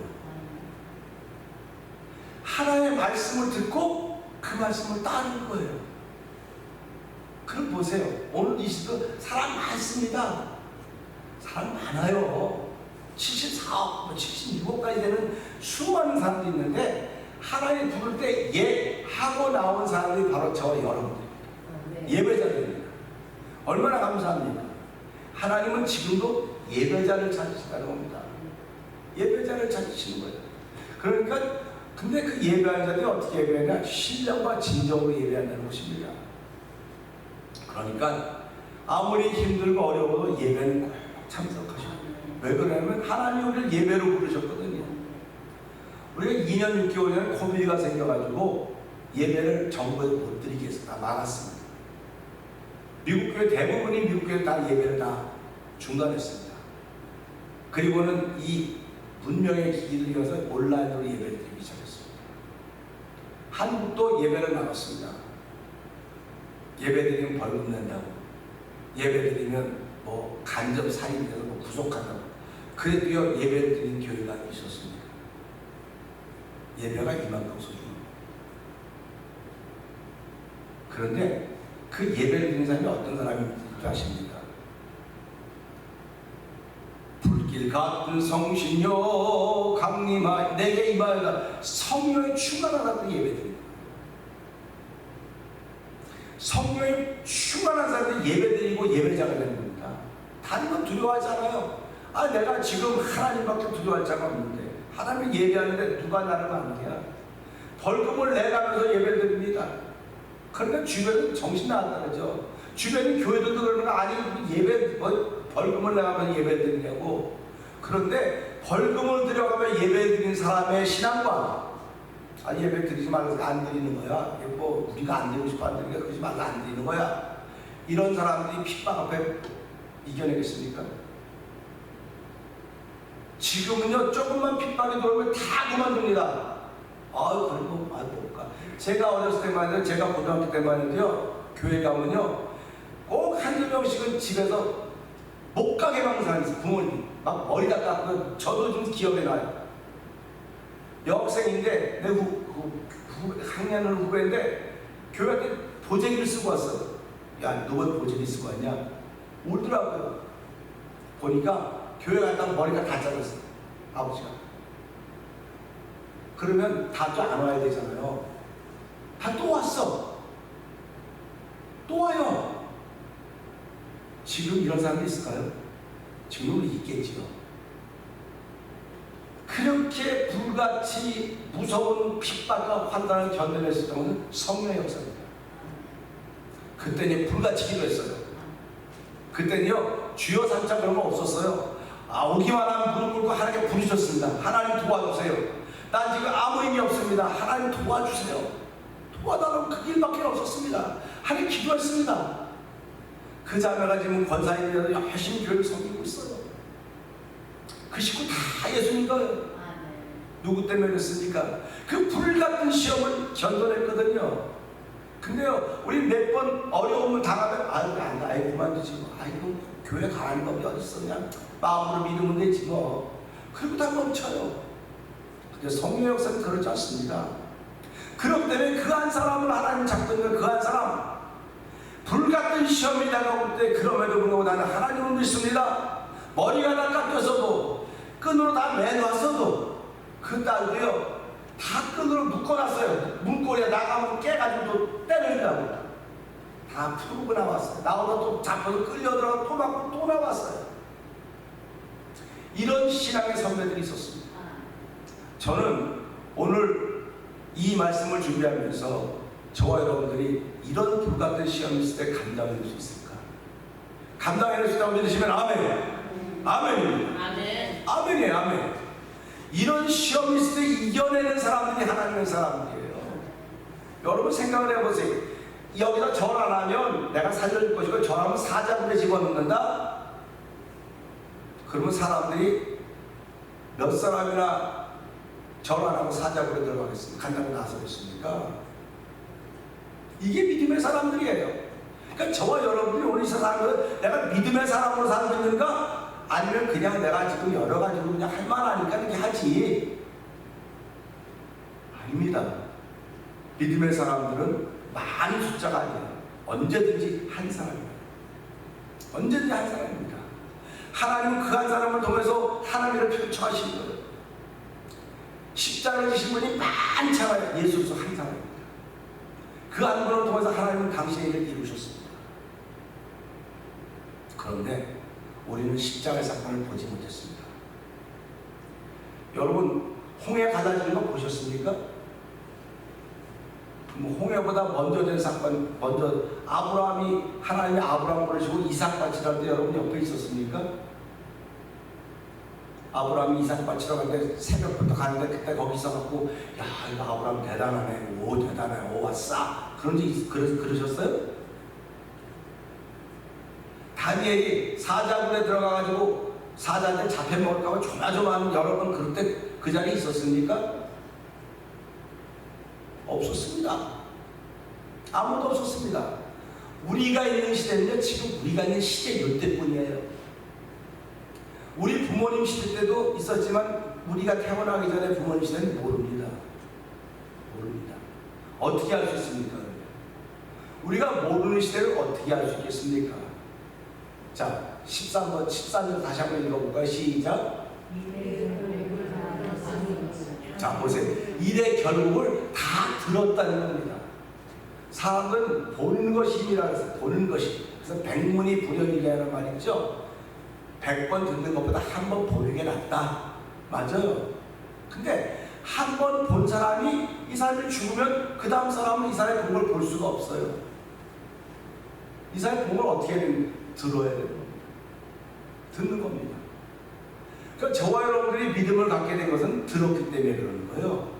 A: 하나님의 말씀을 듣고 그 말씀을 따르는 거예요. 그럼 보세요. 오늘 이 시대 사람 많습니다. 사람 많아요. 74억, 76억까지 되는 수많은 사람도 있는데 하나님 부를 때 예 하고 나온 사람들이 바로 저와 여러분들입니다. 예배자들입니다. 얼마나 감사합니까? 하나님은 지금도 예배자를 찾으신다는 겁니다. 예배자를 찾으시는 거예요. 그러니까 근데 그 예배하는 자들이 어떻게 예배하냐? 신령과 진정으로 예배한다는 것입니다. 그러니까 아무리 힘들고 어려워도 예배는 꼭 참석하셔야 돼요. 왜 그러냐면 하나님이 우리를 예배로 부르셨거든요. 우리가 2년 6개월 전에 코비드가 생겨가지고 예배를 정부에서 못 드리게 해서 다 막았습니다. 미국 교회 대부분이 미국 교회 다 예배를 다 중단했습니다. 그리고는 이 문명의 기기를 이어서 온라인으로 예배를 드리기 시작했습니다. 한국도 예배를 나눴습니다. 예배드리면 벌금 낸다고, 예배드리면 간접 살인돼서 구속한다고. 그래도요 예배드리는 교회가 있었습니다. 예배가 이만큼 소중합니다. 그런데 그 예배를 드리는 사람이 어떤 사람인지 아십니까? 불길 같은 성신여 강림하여 내게 임하여라. 성령의 충만한 사람들이 예배드립니다. 성령의 충만한 사람들이 예배드리고 예배자가 되는 겁니다. 다른 건 두려워하지 않아요. 내가 지금 하나님밖에 두려워할 자가 없는데 하나님 예배하는데 누가 나를 만개야? 벌금을 내가면서 예배드립니다. 그러니까 주변은 정신 나갔다 그러죠. 주변인 교회들도 그러는 거 아니 예배 벌금을 내가면서 예배드리냐고. 그런데 벌금을 들여가며 예배드리는 사람의 신앙과 예배 드리지 말라서 안 드리는 거야. 우리가 안 드리고 싶어 안 드리니까 그러지 말라 안 드리는 거야. 이런 사람들이 핍박 앞에 이겨내겠습니까? 지금은요, 조금만 핍박이 들어오면 다 그만둡니다. 아유, 그리고 뭘까? 제가 어렸을 때만 해도, 제가 고등학교 때만 해도요, 교회 가면요, 꼭 한두 명씩은 집에서 못 가게 방송하면서 부모님 막 머리 닦고, 저도 좀 기억에 나요. 여학생인데 내 학년 후배인데 교회 때 보재기를 쓰고 왔어. 야, 너 왜 보재기 쓰고 왔냐? 울더라고요. 보니까 교회 갔다가 머리가 다 잘랐어, 아버지가. 그러면 다들 안 와야 되잖아요. 다 또 왔어. 또 와요. 지금 이런 사람이 있을까요? 지금은 있겠지요. 그렇게 불같이 무서운 핍박과 환난을 견뎌냈을 때는 성령의 역사입니다. 그때는 불같이 기도했어요. 그때는요, 주여 삼자 그런 거 없었어요. 오기만 하면 무릎 꿇고 하나님께 부르셨습니다. 하나님 도와주세요. 난 지금 아무 힘이 없습니다. 하나님 도와주세요. 도와달라고 그 길밖에 없었습니다. 하나님 기도했습니다. 그 자매가 지금 권사님이라도 열심히 교회를 섬기고 있어요. 그 식구 다 예수님 거예요. 누구 때문에 그랬습니까? 그 불같은 시험을 견뎌냈거든요. 근데요, 우리 몇 번 어려움을 당하면 아이 그만두지. 아이고, 교회 가라는 법이 어딨어. 그냥 마음으로 믿으면 되지 뭐. 그리고 다 멈춰요. 근데 성령의 역사는 그렇지 않습니다. 그렇기 때문에 그 한 사람을 하나님 잡고 있는 그 한 사람, 불같은 시험이 다가올 때 그럼에도 불구하고 나는 하나님을 믿습니다. 머리가 다 깎였어도, 끈으로 다 매놨어도, 그 딸도요, 다 끈으로 묶어놨어요. 문고리에 나가면 깨가지고 또 때린다고. 다 풀고 나왔어요. 나오다 또 잡혀서 끌려들어가 또 맞고 또 나왔어요. 이런 신앙의 선배들이 있었습니다. 저는 오늘 이 말씀을 준비하면서 저와 여러분들이 이런 불같은 시험이 있을 때 감당해낼 수 있을까? 감당해낼 수 있다고 믿으시면 아멘. 아멘입니다.
D: 아멘.
A: 아멘이에요. 아멘. 이런 시험이 있을 때 이겨내는 사람들이 하나님의 사람들이에요. 여러분 생각을 해보세요. 여기서 절 안 하면 내가 살려줄 것이고 절하면 사자굴에 집어넣는다? 그러면 사람들이 몇 사람이나 절 안 하고 사자굴에 들어가겠습니까? 간다고 나서겠습니까? 이게 믿음의 사람들이에요. 그러니까 저와 여러분이 오늘 이 세상을 내가 믿음의 사람으로 살고 있는가? 아니면 그냥 내가 지금 여러 가지로 그냥 할 만하니까 이렇게 하지. 아닙니다. 믿음의 사람들은 많은 숫자가 아니에요. 언제든지 한 사람입니다. 언제든지 한 사람입니다. 하나님은 그 한 사람을 통해서 하나님을 펼쳐하신 거예요. 십자가를 지신 분이 많잖아요. 예수 그리스도 한 사람입니다. 그 한 분을 통해서 하나님은 당신의 일을 이루셨습니다. 그런데 우리는 십자가의 사건을 보지 못했습니다. 여러분, 홍해 가다지는 거 보셨습니까? 홍해보다 먼저 된 사건, 먼저 아브라함이 하나님의 아브라함을 부르시고 이삭 바치러 때 여러분 옆에 있었습니까? 아브라함이 이삭 바치러 갔는데 새벽부터 가는데 그때 거기 있어갖고 야, 이거 아브라함 대단하네, 오 대단해, 오 왔어. 그러셨어요? 다니엘이 사자굴에 들어가가지고 사자한테 잡혀먹을까봐 조마조마하는 여러 번 그럴 때 그 자리에 있었습니까? 없었습니다. 아무도 없었습니다. 우리가 있는 시대는요, 지금 우리가 있는 시대 이때뿐이에요. 우리 부모님 시대 때도 있었지만 우리가 태어나기 전에 부모님 시대는 모릅니다. 어떻게 알 수 있습니까? 우리가 모르는 시대를 어떻게 알 수 있겠습니까? 자, 13절 다시 한번 읽어볼까요? 시작. 자, 보세요. 일의 결국을 다 들었다는 겁니다. 사람들은 보는 것이 힘이라고 해서 보는 것이. 그래서 백문이 불여일견이라는 말이 있죠. 100번 듣는 것보다 한 번 보는 게 낫다. 맞아요. 근데 한 번 본 사람이 이 사람이 죽으면 그 다음 사람은 이 사람의 복을 볼 수가 없어요. 이 사람의 복을 어떻게 들어야 되는 겁니다. 듣는 겁니다. 그러니까 저와 여러분들이 믿음을 갖게 된 것은 들었기 때문에 그러는 거예요.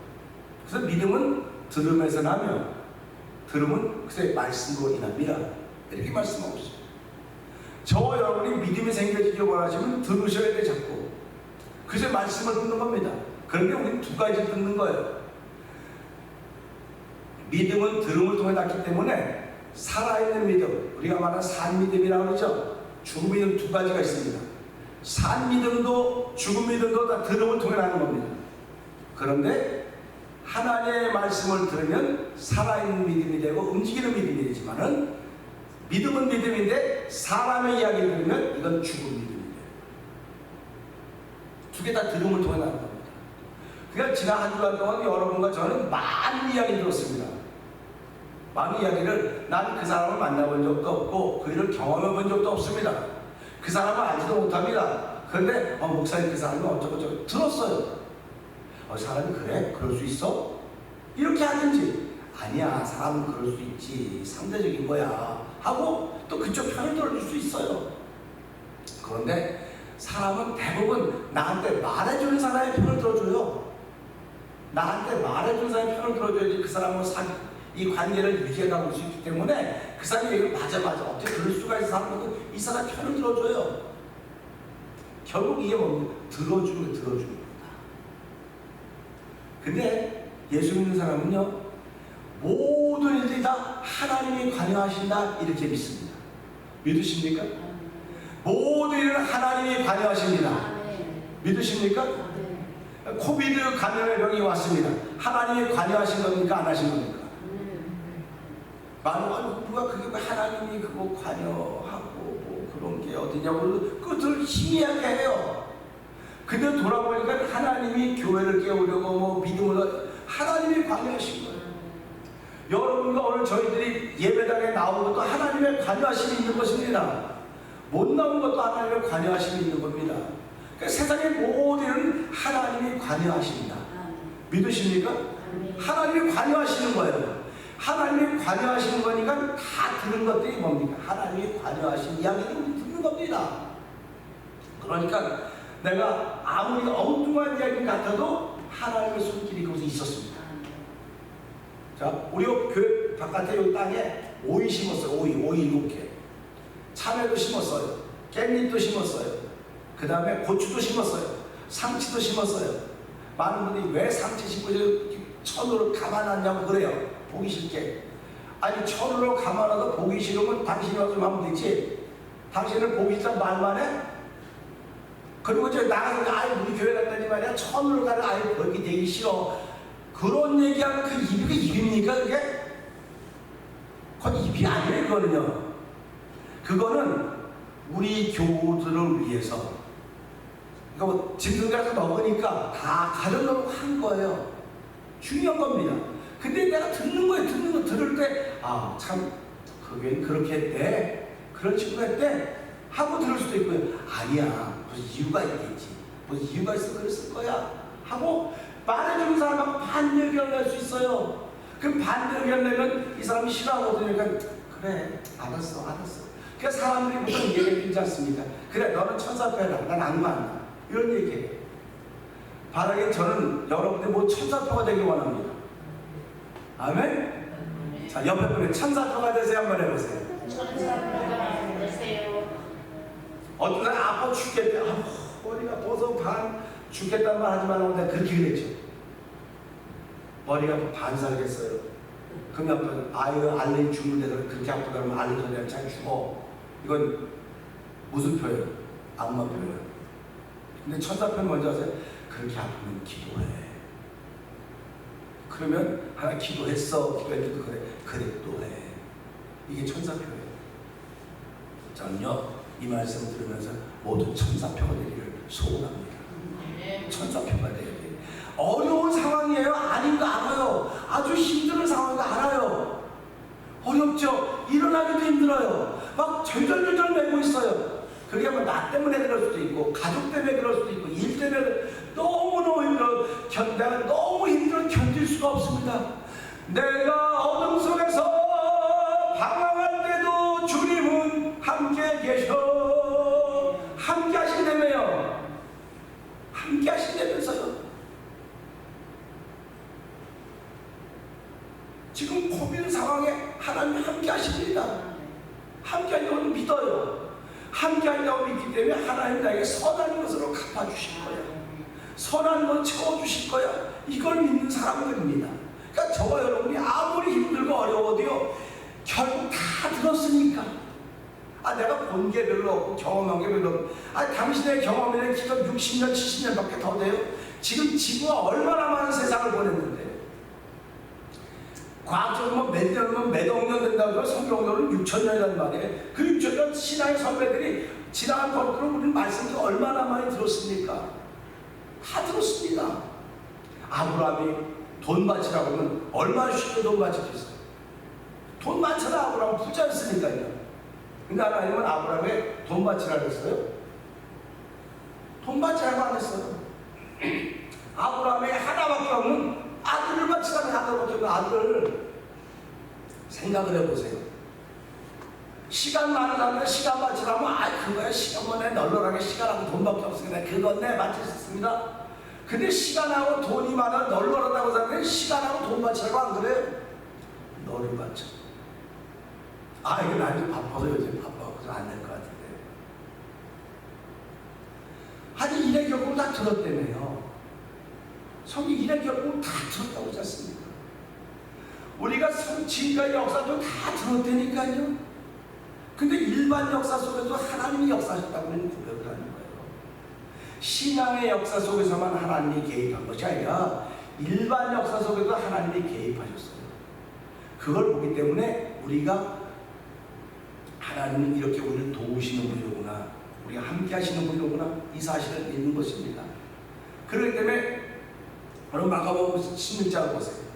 A: 그래서 믿음은 들음에서 나며 들음은 그새 말씀으로 인합니다. 이렇게 말씀하고 있어요. 저와 여러분이 믿음이 생겨지기 원하시면 들으셔야 돼 자꾸. 그래서 말씀을 듣는 겁니다. 그런데 우리는 두 가지 듣는 거예요. 믿음은 들음을 통해 났기 때문에 살아있는 믿음, 우리가 말하는 산 믿음이라고 그러죠. 죽은 믿음 두 가지가 있습니다. 산 믿음도 죽은 믿음도 다 들음을 통해 나는 겁니다. 그런데 하나님의 말씀을 들으면 살아있는 믿음이 되고 움직이는 믿음이 되지만은 믿음은 믿음인데 사람의 이야기를 들으면 이건 죽은 믿음이 돼요. 두 개 다 들음을 통해 나는 겁니다. 그러니까 지난 한 주간 동안 여러분과 저는 많은 이야기 들었습니다. 많은 이야기를 난 그 사람을 만나본 적도 없고 그 일을 경험해 본 적도 없습니다. 그 사람을 알지도 못합니다. 그런데 목사님 그 사람이 어쩌고저쩌고 들었어요. 사람이 그래? 그럴 수 있어? 이렇게 하든지 아니야 사람은 그럴 수 있지 상대적인 거야 하고 또 그쪽 편을 들어줄 수 있어요. 그런데 사람은 대부분 나한테 말해주는 사람의 편을 들어줘요. 나한테 말해주는 사람의 편을 들어줘야지 그 사람은 이 관계를 유지해 나갈 수 있기 때문에 그 사람이 얘기를 맞아 어떻게 그럴 수가 있어 하고 이 사람 편을 들어줘요. 결국 이게 뭡니까? 들어주는 겁니다. 근데 예수 믿는 사람은요 모든 일들이 다 하나님이 관여하신다 이렇게 믿습니다. 믿으십니까? 모든 일은 하나님이 관여하십니다. 믿으십니까? 코비드 감염의 병이 왔습니다. 하나님이 관여하신 겁니까? 안 하신 겁니까? 많은 누가 그게 뭐 하나님이 그거 관여하고 뭐 그런 게 어디냐고 그것들 희미하게 해요. 근데 돌아보니까 하나님이 교회를 깨우려고 뭐 믿음을 하나님이 관여하신 거예요. 여러분과 오늘 저희들이 예배당에 나온 것도 하나님의 관여하심이 있는 것입니다. 못 나온 것도 하나님의 관여하심이 있는 겁니다. 그러니까 세상의 모든 일은 하나님이 관여하십니다. 믿으십니까? 하나님이 관여하시는 거예요. 하나님이 관여하시는 거니까 다 들은 것들이 뭡니까? 하나님이 관여하신 이야기를 듣는 겁니다. 그러니까 내가 아무리 엉뚱한 이야기 같아도 하나님의 손길이 거기서 있었습니다. 자, 우리 교회 바깥에 이 땅에 오이 심었어요. 오이 6개. 참외도 심었어요. 깻잎도 심었어요. 그 다음에 고추도 심었어요. 상치도 심었어요. 많은 분들이 왜 상치 심고 천으로 감아놨냐고 그래요. 보기 싫게. 아니 천으로 감아놔도 보기 싫으면 당신이 좀 하면 되지. 당신은 보기 싫다는 말만 해? 그리고 저 나가서 아예 우리 교회 갔다니 말이야 천으로 가는 아예 벌기 되기 싫어. 그런 얘기하면 그 입이 입입니까 그게? 그건 입이 아니에요 그거는요. 그거는 우리 교우들을 위해서 그러니까 뭐 짐승 가서 먹으니까 다 가려놓고 한 거예요. 중요한 겁니다. 근데 내가 듣는 거예요. 듣는 거 들을 때 아 참 그게 그렇게 했대 그런 식으로 했대 하고 들을 수도 있고요. 아니야 무슨 이유가 있겠지 무슨 이유가 있어 그랬을 거야 하고 말해주는 사람하고 반대 의견을 낼 수 있어요. 그럼 반대 의견 내면 이 사람이 싫어하거든요. 그러니까 그래 알았어 그러니까 사람들이 무슨 얘기를 듣지 않습니까? 그래 너는 천사표 해라 난 악마 한다 이런 얘기예요. 바라긴 저는 여러분들이 뭐 천사표가 되길 원합니다. 아멘? 자 옆에 분에 천사표가 되세요 한번 해보세요.
D: 천사표가 되세요.
A: 어떤 사람 아파 죽겠대. 머리가 아파서 반 죽겠다는 말 하지 말라고 내가 그렇게 그랬죠. 머리가 반살겠어요. 그러면 아이가 알레르기 죽는데 그렇게 아프다 그러면 알레르기 잘 죽어. 이건 무슨 표예요? 악마 표예요. 근데 천사표는 먼저 하세요. 그렇게 아프면 기도해. 그러면 하나 기도했어. 기도했는데 그래 또 해. 이게 천사표예요. 저는요 이 말씀 들으면서 모두 천사표가 되기를 소원합니다. 천사표가 되야 돼. 어려운 상황이에요. 아닌 거 알아요. 아주 힘든 상황인 거 알아요. 어렵죠. 일어나기도 힘들어요. 막 절절절절 매고 있어요. 그게 뭐 나 때문에 그럴 수도 있고 가족 때문에 그럴 수도 있고 일 때문에 너무너무 힘들어. 내가 너무 힘들어 견딜 수가 없습니다. 내가 어둠 속에서 방황할 때도 주님은 함께 계셔. 함께 하신다며요. 함께 하신다면서요. 지금 코비드 상황에 하나님 함께 하십니다. 함께 하려고 믿어요. 함께한다고 믿기 때문에 하나님 나에게 선한 것으로 갚아주실 거야. 선한 것 채워주실 거야. 이걸 믿는 사람들입니다. 그러니까 저와 여러분이 아무리 힘들고 어려워도요, 결국 다 들었으니까. 내가 본 게 별로 없고 경험한 게 별로 없고, 당신의 경험에는 지금 60년, 70년밖에 더 돼요. 지금 지구가 얼마나 많은 세상을 보냈는데, 과학적으로 몇 년이면 몇 억 년 된다고 해서 성경적으로는 6,000년이란 말이에요. 그 6,000년 신앙의 선배들이 지나간 것들을 우리는 말씀을 얼마나 많이 들었습니까? 다 들었습니다. 아브라함이 돈 바치라고 하면 얼마나 쉽게 돈 바치겠어요? 돈 많잖아. 아브라함 부자였으니까요. 근데 하나님은 아브라함에 돈 바치라고 했어요? 돈 바치라고 안 했어요. 아브라함에 하나밖에 없는 아들을 바치라고, 하나밖에 없는 아들을. 생각을 해보세요. 시간 많은 사람은 시간 바치라면 그거야. 시간 내 널널하게 시간하고 돈밖에 없으니까 그건 내 바칠 수 있습니다. 근데 시간하고 돈이 많아 널널하다고 생각해. 시간하고 돈 바치라고 안 그래요? 너를 바쳐. 이거 나 이제 바빠서 요즘 바빠서 안 될 것 같은데. 아니, 일의 결국을 다 들었다며요. 성경 일의 결국을 다 들었다고 하지 않습니까? 우리가 지금까지 역사도 다 들었다니까요. 근데 일반 역사 속에도 하나님이 역사하셨다고 우리는 고백을 하는 거예요. 신앙의 역사 속에서만 하나님이 개입한 것이 아니라 일반 역사 속에도 하나님이 개입하셨어요. 그걸 보기 때문에 우리가 하나님은 이렇게 우리를 도우시는 분이로구나, 우리가 함께 하시는 분이로구나, 이 사실을 믿는 것입니다. 그렇기 때문에 여러분 마가복음 16장을 보세요.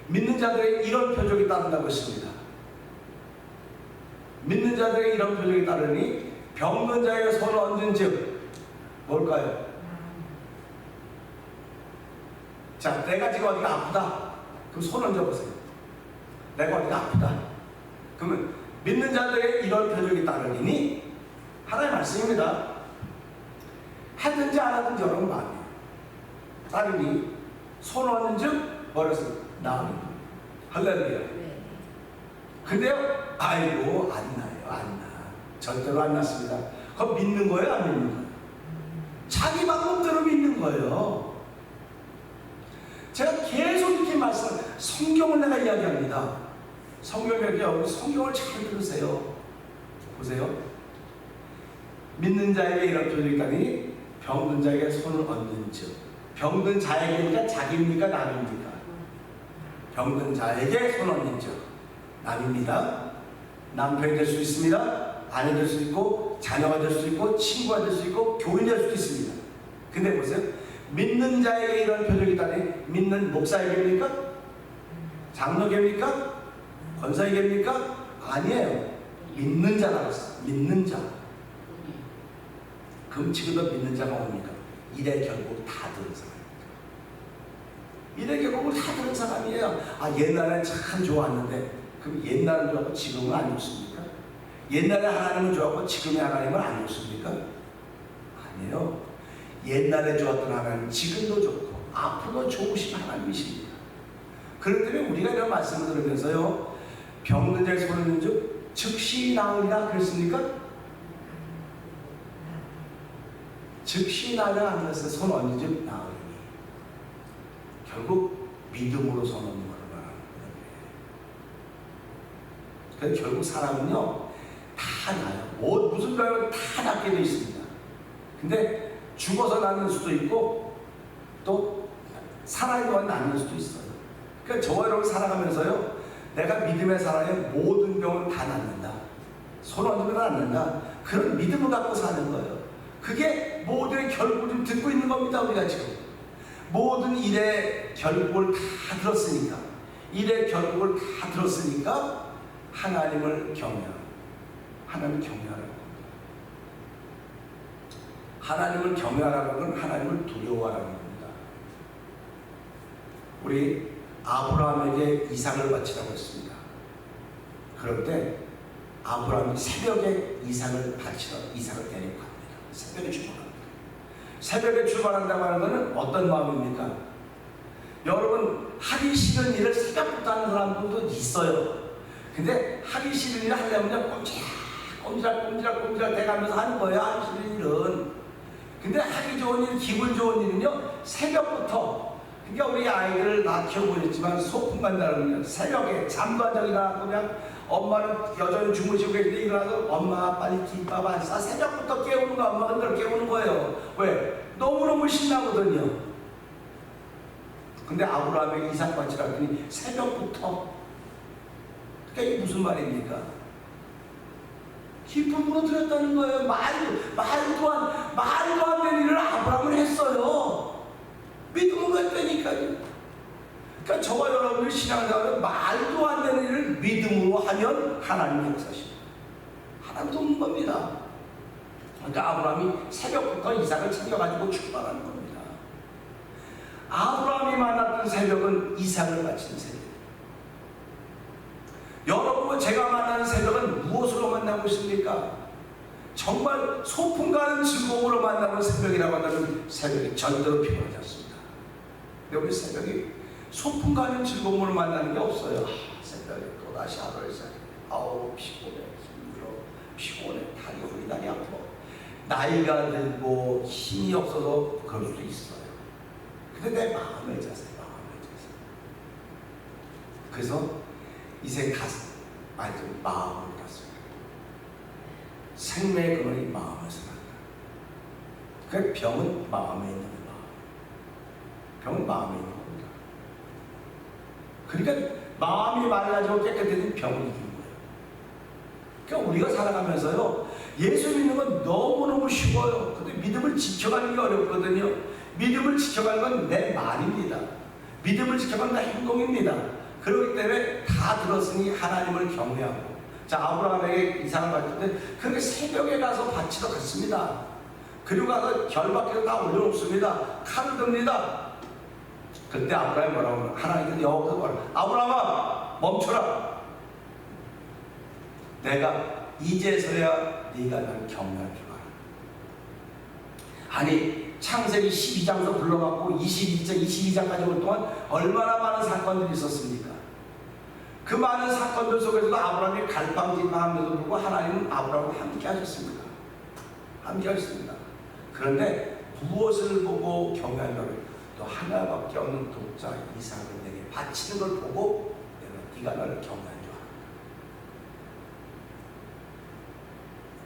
A: 믿는 자들에게 이런 표적이 따른다고 했습니다. 믿는 자들에게 이런 표적이 따르니 병든 자에게 손을 얹은 즉 뭘까요? 자, 내가 지금 어디가 아프다. 그럼 손 얹어보세요. 내가 어디가 아프다. 그러면 믿는 자들에게 이런 표적이 따르니 하나님의 말씀입니다. 하든지 안 하든지 여러분 마음이에요. 따르니 손 얹은 즉 뭐랬어요? 나으니. 할렐루야. 근데요, 아이고 안 나요. 안 나. 절대로 안 났습니다. 그거 믿는 거예요? 안 믿는 거예요? 자기 방법대로 믿는 거예요. 제가 계속 이렇게 성경을 내가 이야기합니다. 성경을 이야기하고 성경을 잘 들으세요. 보세요. 믿는 자에게 이런 표적이 있다니 병든 자에게 손을 얹는 즉. 병든 자에게니까 자기입니까? 남입니까? 병든 자에게 손 얹는 즉. 남입니다. 남편이 될 수 있습니다. 아내 될 수 있고, 자녀가 될 수 있고, 친구가 될 수 있고, 교인이 될 수도 있습니다. 근데 보세요. 믿는 자에게 이런 표적이 있다니 믿는 목사에게입니까? 장로계입니까? 권사에게입니까? 아니에요. 믿는 자라고 했어요. 믿는 자. 그럼 지금도 믿는 자가 옵니까? 이래 결국 다 들은 사람입니다. 이래 결국을 다 들은 사람이에요. 옛날엔 참 좋았는데, 그럼 옛날은 좋았고 지금은 안 좋습니까? 옛날에 하나님은 좋았고 지금의 하나님은 안 좋습니까? 아니에요. 옛날에 좋았던 하나님 지금도 좋고 앞으로 좋으신 하나님이십니다. 그렇기 때문에 우리가 이런 말씀을 들으면서요, 병든 자의 손을 얹은 즉 즉시 나으리라 그랬습니까? 즉시 나으리라 안 그랬어요. 손 얹은 즉 나으리니. 결국 믿음으로 손 얹는 걸 말하는 거예요. 그래서 결국 사람은요 다 나요. 무슨 병은 다 낫게 되어 있습니다. 근데 죽어서 낫는 수도 있고 또 살아있는 동안 낫는 수도 있어요. 그러니까 저와 여러분 살아가면서요, 내가 믿음에 살아야 모든 병은 다 낫는다, 손 얹으면 낫는다, 그런 믿음을 갖고 사는 거예요. 그게 모든 결국을 좀 듣고 있는 겁니다. 우리가 지금 모든 일의 결국을 다 들었으니까, 일의 결국을 다 들었으니까 하나님을 경외하고, 하나님을 경외하라고. 하나님을 경외하라는 건 하나님을 두려워하라는 겁니다. 우리 아브라함에게 이삭을 바치라고 했습니다. 그럴 때 아브라함이 새벽에 이삭을 바치러 이삭을 데리고 갑니다. 새벽에 출발합니다. 새벽에 출발한다고 하는 것은 어떤 마음입니까? 여러분, 하기 싫은 일을 새벽부터 하는 사람들도 있어요. 근데 하기 싫은 일을 하려면 꼼짝 꼼지락 돼가면서 하는 거예요. 하기 싫은 일은. 근데 하기 좋은 일, 기분 좋은 일은요, 새벽부터. 그러니까 우리 아이들을 다 키워보셨지만 소풍 간다는 거예요. 새벽에 잠도 안 자고 일어나고 그냥 엄마는 여전히 주무시고 계신데 일어나서 엄마 빨리 김밥 안 싸. 새벽부터 깨우는 거, 엄마가 늘 깨우는 거예요. 왜? 너무너무 신나거든요. 근데 아브라함에게 이삭 바치라 했더니 새벽부터. 그러니까 이게 무슨 말입니까? 깊은 무너뜨렸다는 거예요. 말도 안 되는 일을 아브라함은 했어요. 믿음으로 했다니까요. 그러니까 저와 여러분의 신앙생활은 말도 안 되는 일을 믿음으로 하면 하나님의 역사십니다. 하나님 돕는 겁니다. 그러니까 아브라함이 새벽부터 이삭을 챙겨가지고 출발하는 겁니다. 아브라함이 만났던 새벽은 이삭을 바치는 새벽. 여러분, 제가 만나는 새벽은 무엇으로 만나고 있습니까? 정말 소풍 가는 즐거움으로 만나는 새벽이라고 한다면 새벽이 절대로 필요하지 않습니다. 근데 우리 새벽이 소풍 가는 즐거움으로 만나는 게 없어요. 새벽에 또다시 하루를 시작해. 아우, 피곤해, 힘들어, 피곤해, 다리 허리 다리 아파. 나이가 들고 힘이 없어서 그럴 수도 있어요. 근데 내 마음의 자세. 그래서 이제 완전 마음을 갔습니다. 생명의 근원이 마음에서 난다. 그 병은 마음에 있는 마음. 병은 마음에 있는 겁니다. 그러니까 마음이 맑아지고 깨끗해진 병이 있는 거예요. 그러니까 우리가 살아가면서요, 예수 믿는 건 너무너무 쉬워요. 근데 믿음을 지켜가는 게 어렵거든요. 믿음을 지켜가는 건 내 말입니다. 믿음을 지켜가는 건 행동입니다. 그렇기 때문에 다 들었으니 하나님을 경외하고. 자, 아브라함에게 이삭을 바칠 때 그렇게 새벽에 가서 바치러 갔습니다. 그리고 가서 결박해서 다 올려놓습니다. 칼을 듭니다. 그때 아브라함이 뭐라고 하면 하나님께서 여호와께서 뭐라고 아브라함아 멈춰라. 내가 이제서야 네가 나를 경외할 줄 알아. 아니, 창세기 12장에서 불러갖고 22장까지 올 동안 얼마나 많은 사건들이 있었습니까? 그 많은 사건들 속에서도 아브라함이 갈팡질팡하면서도 불구하고 하나님은 아브라함과 함께 하셨습니다. 함께 하셨습니다. 그런데 무엇을 보고 경외하냐면 또 하나밖에 없는 독자 이삭을 내게 바치는 걸 보고 네가 나를 경외한 줄 알아.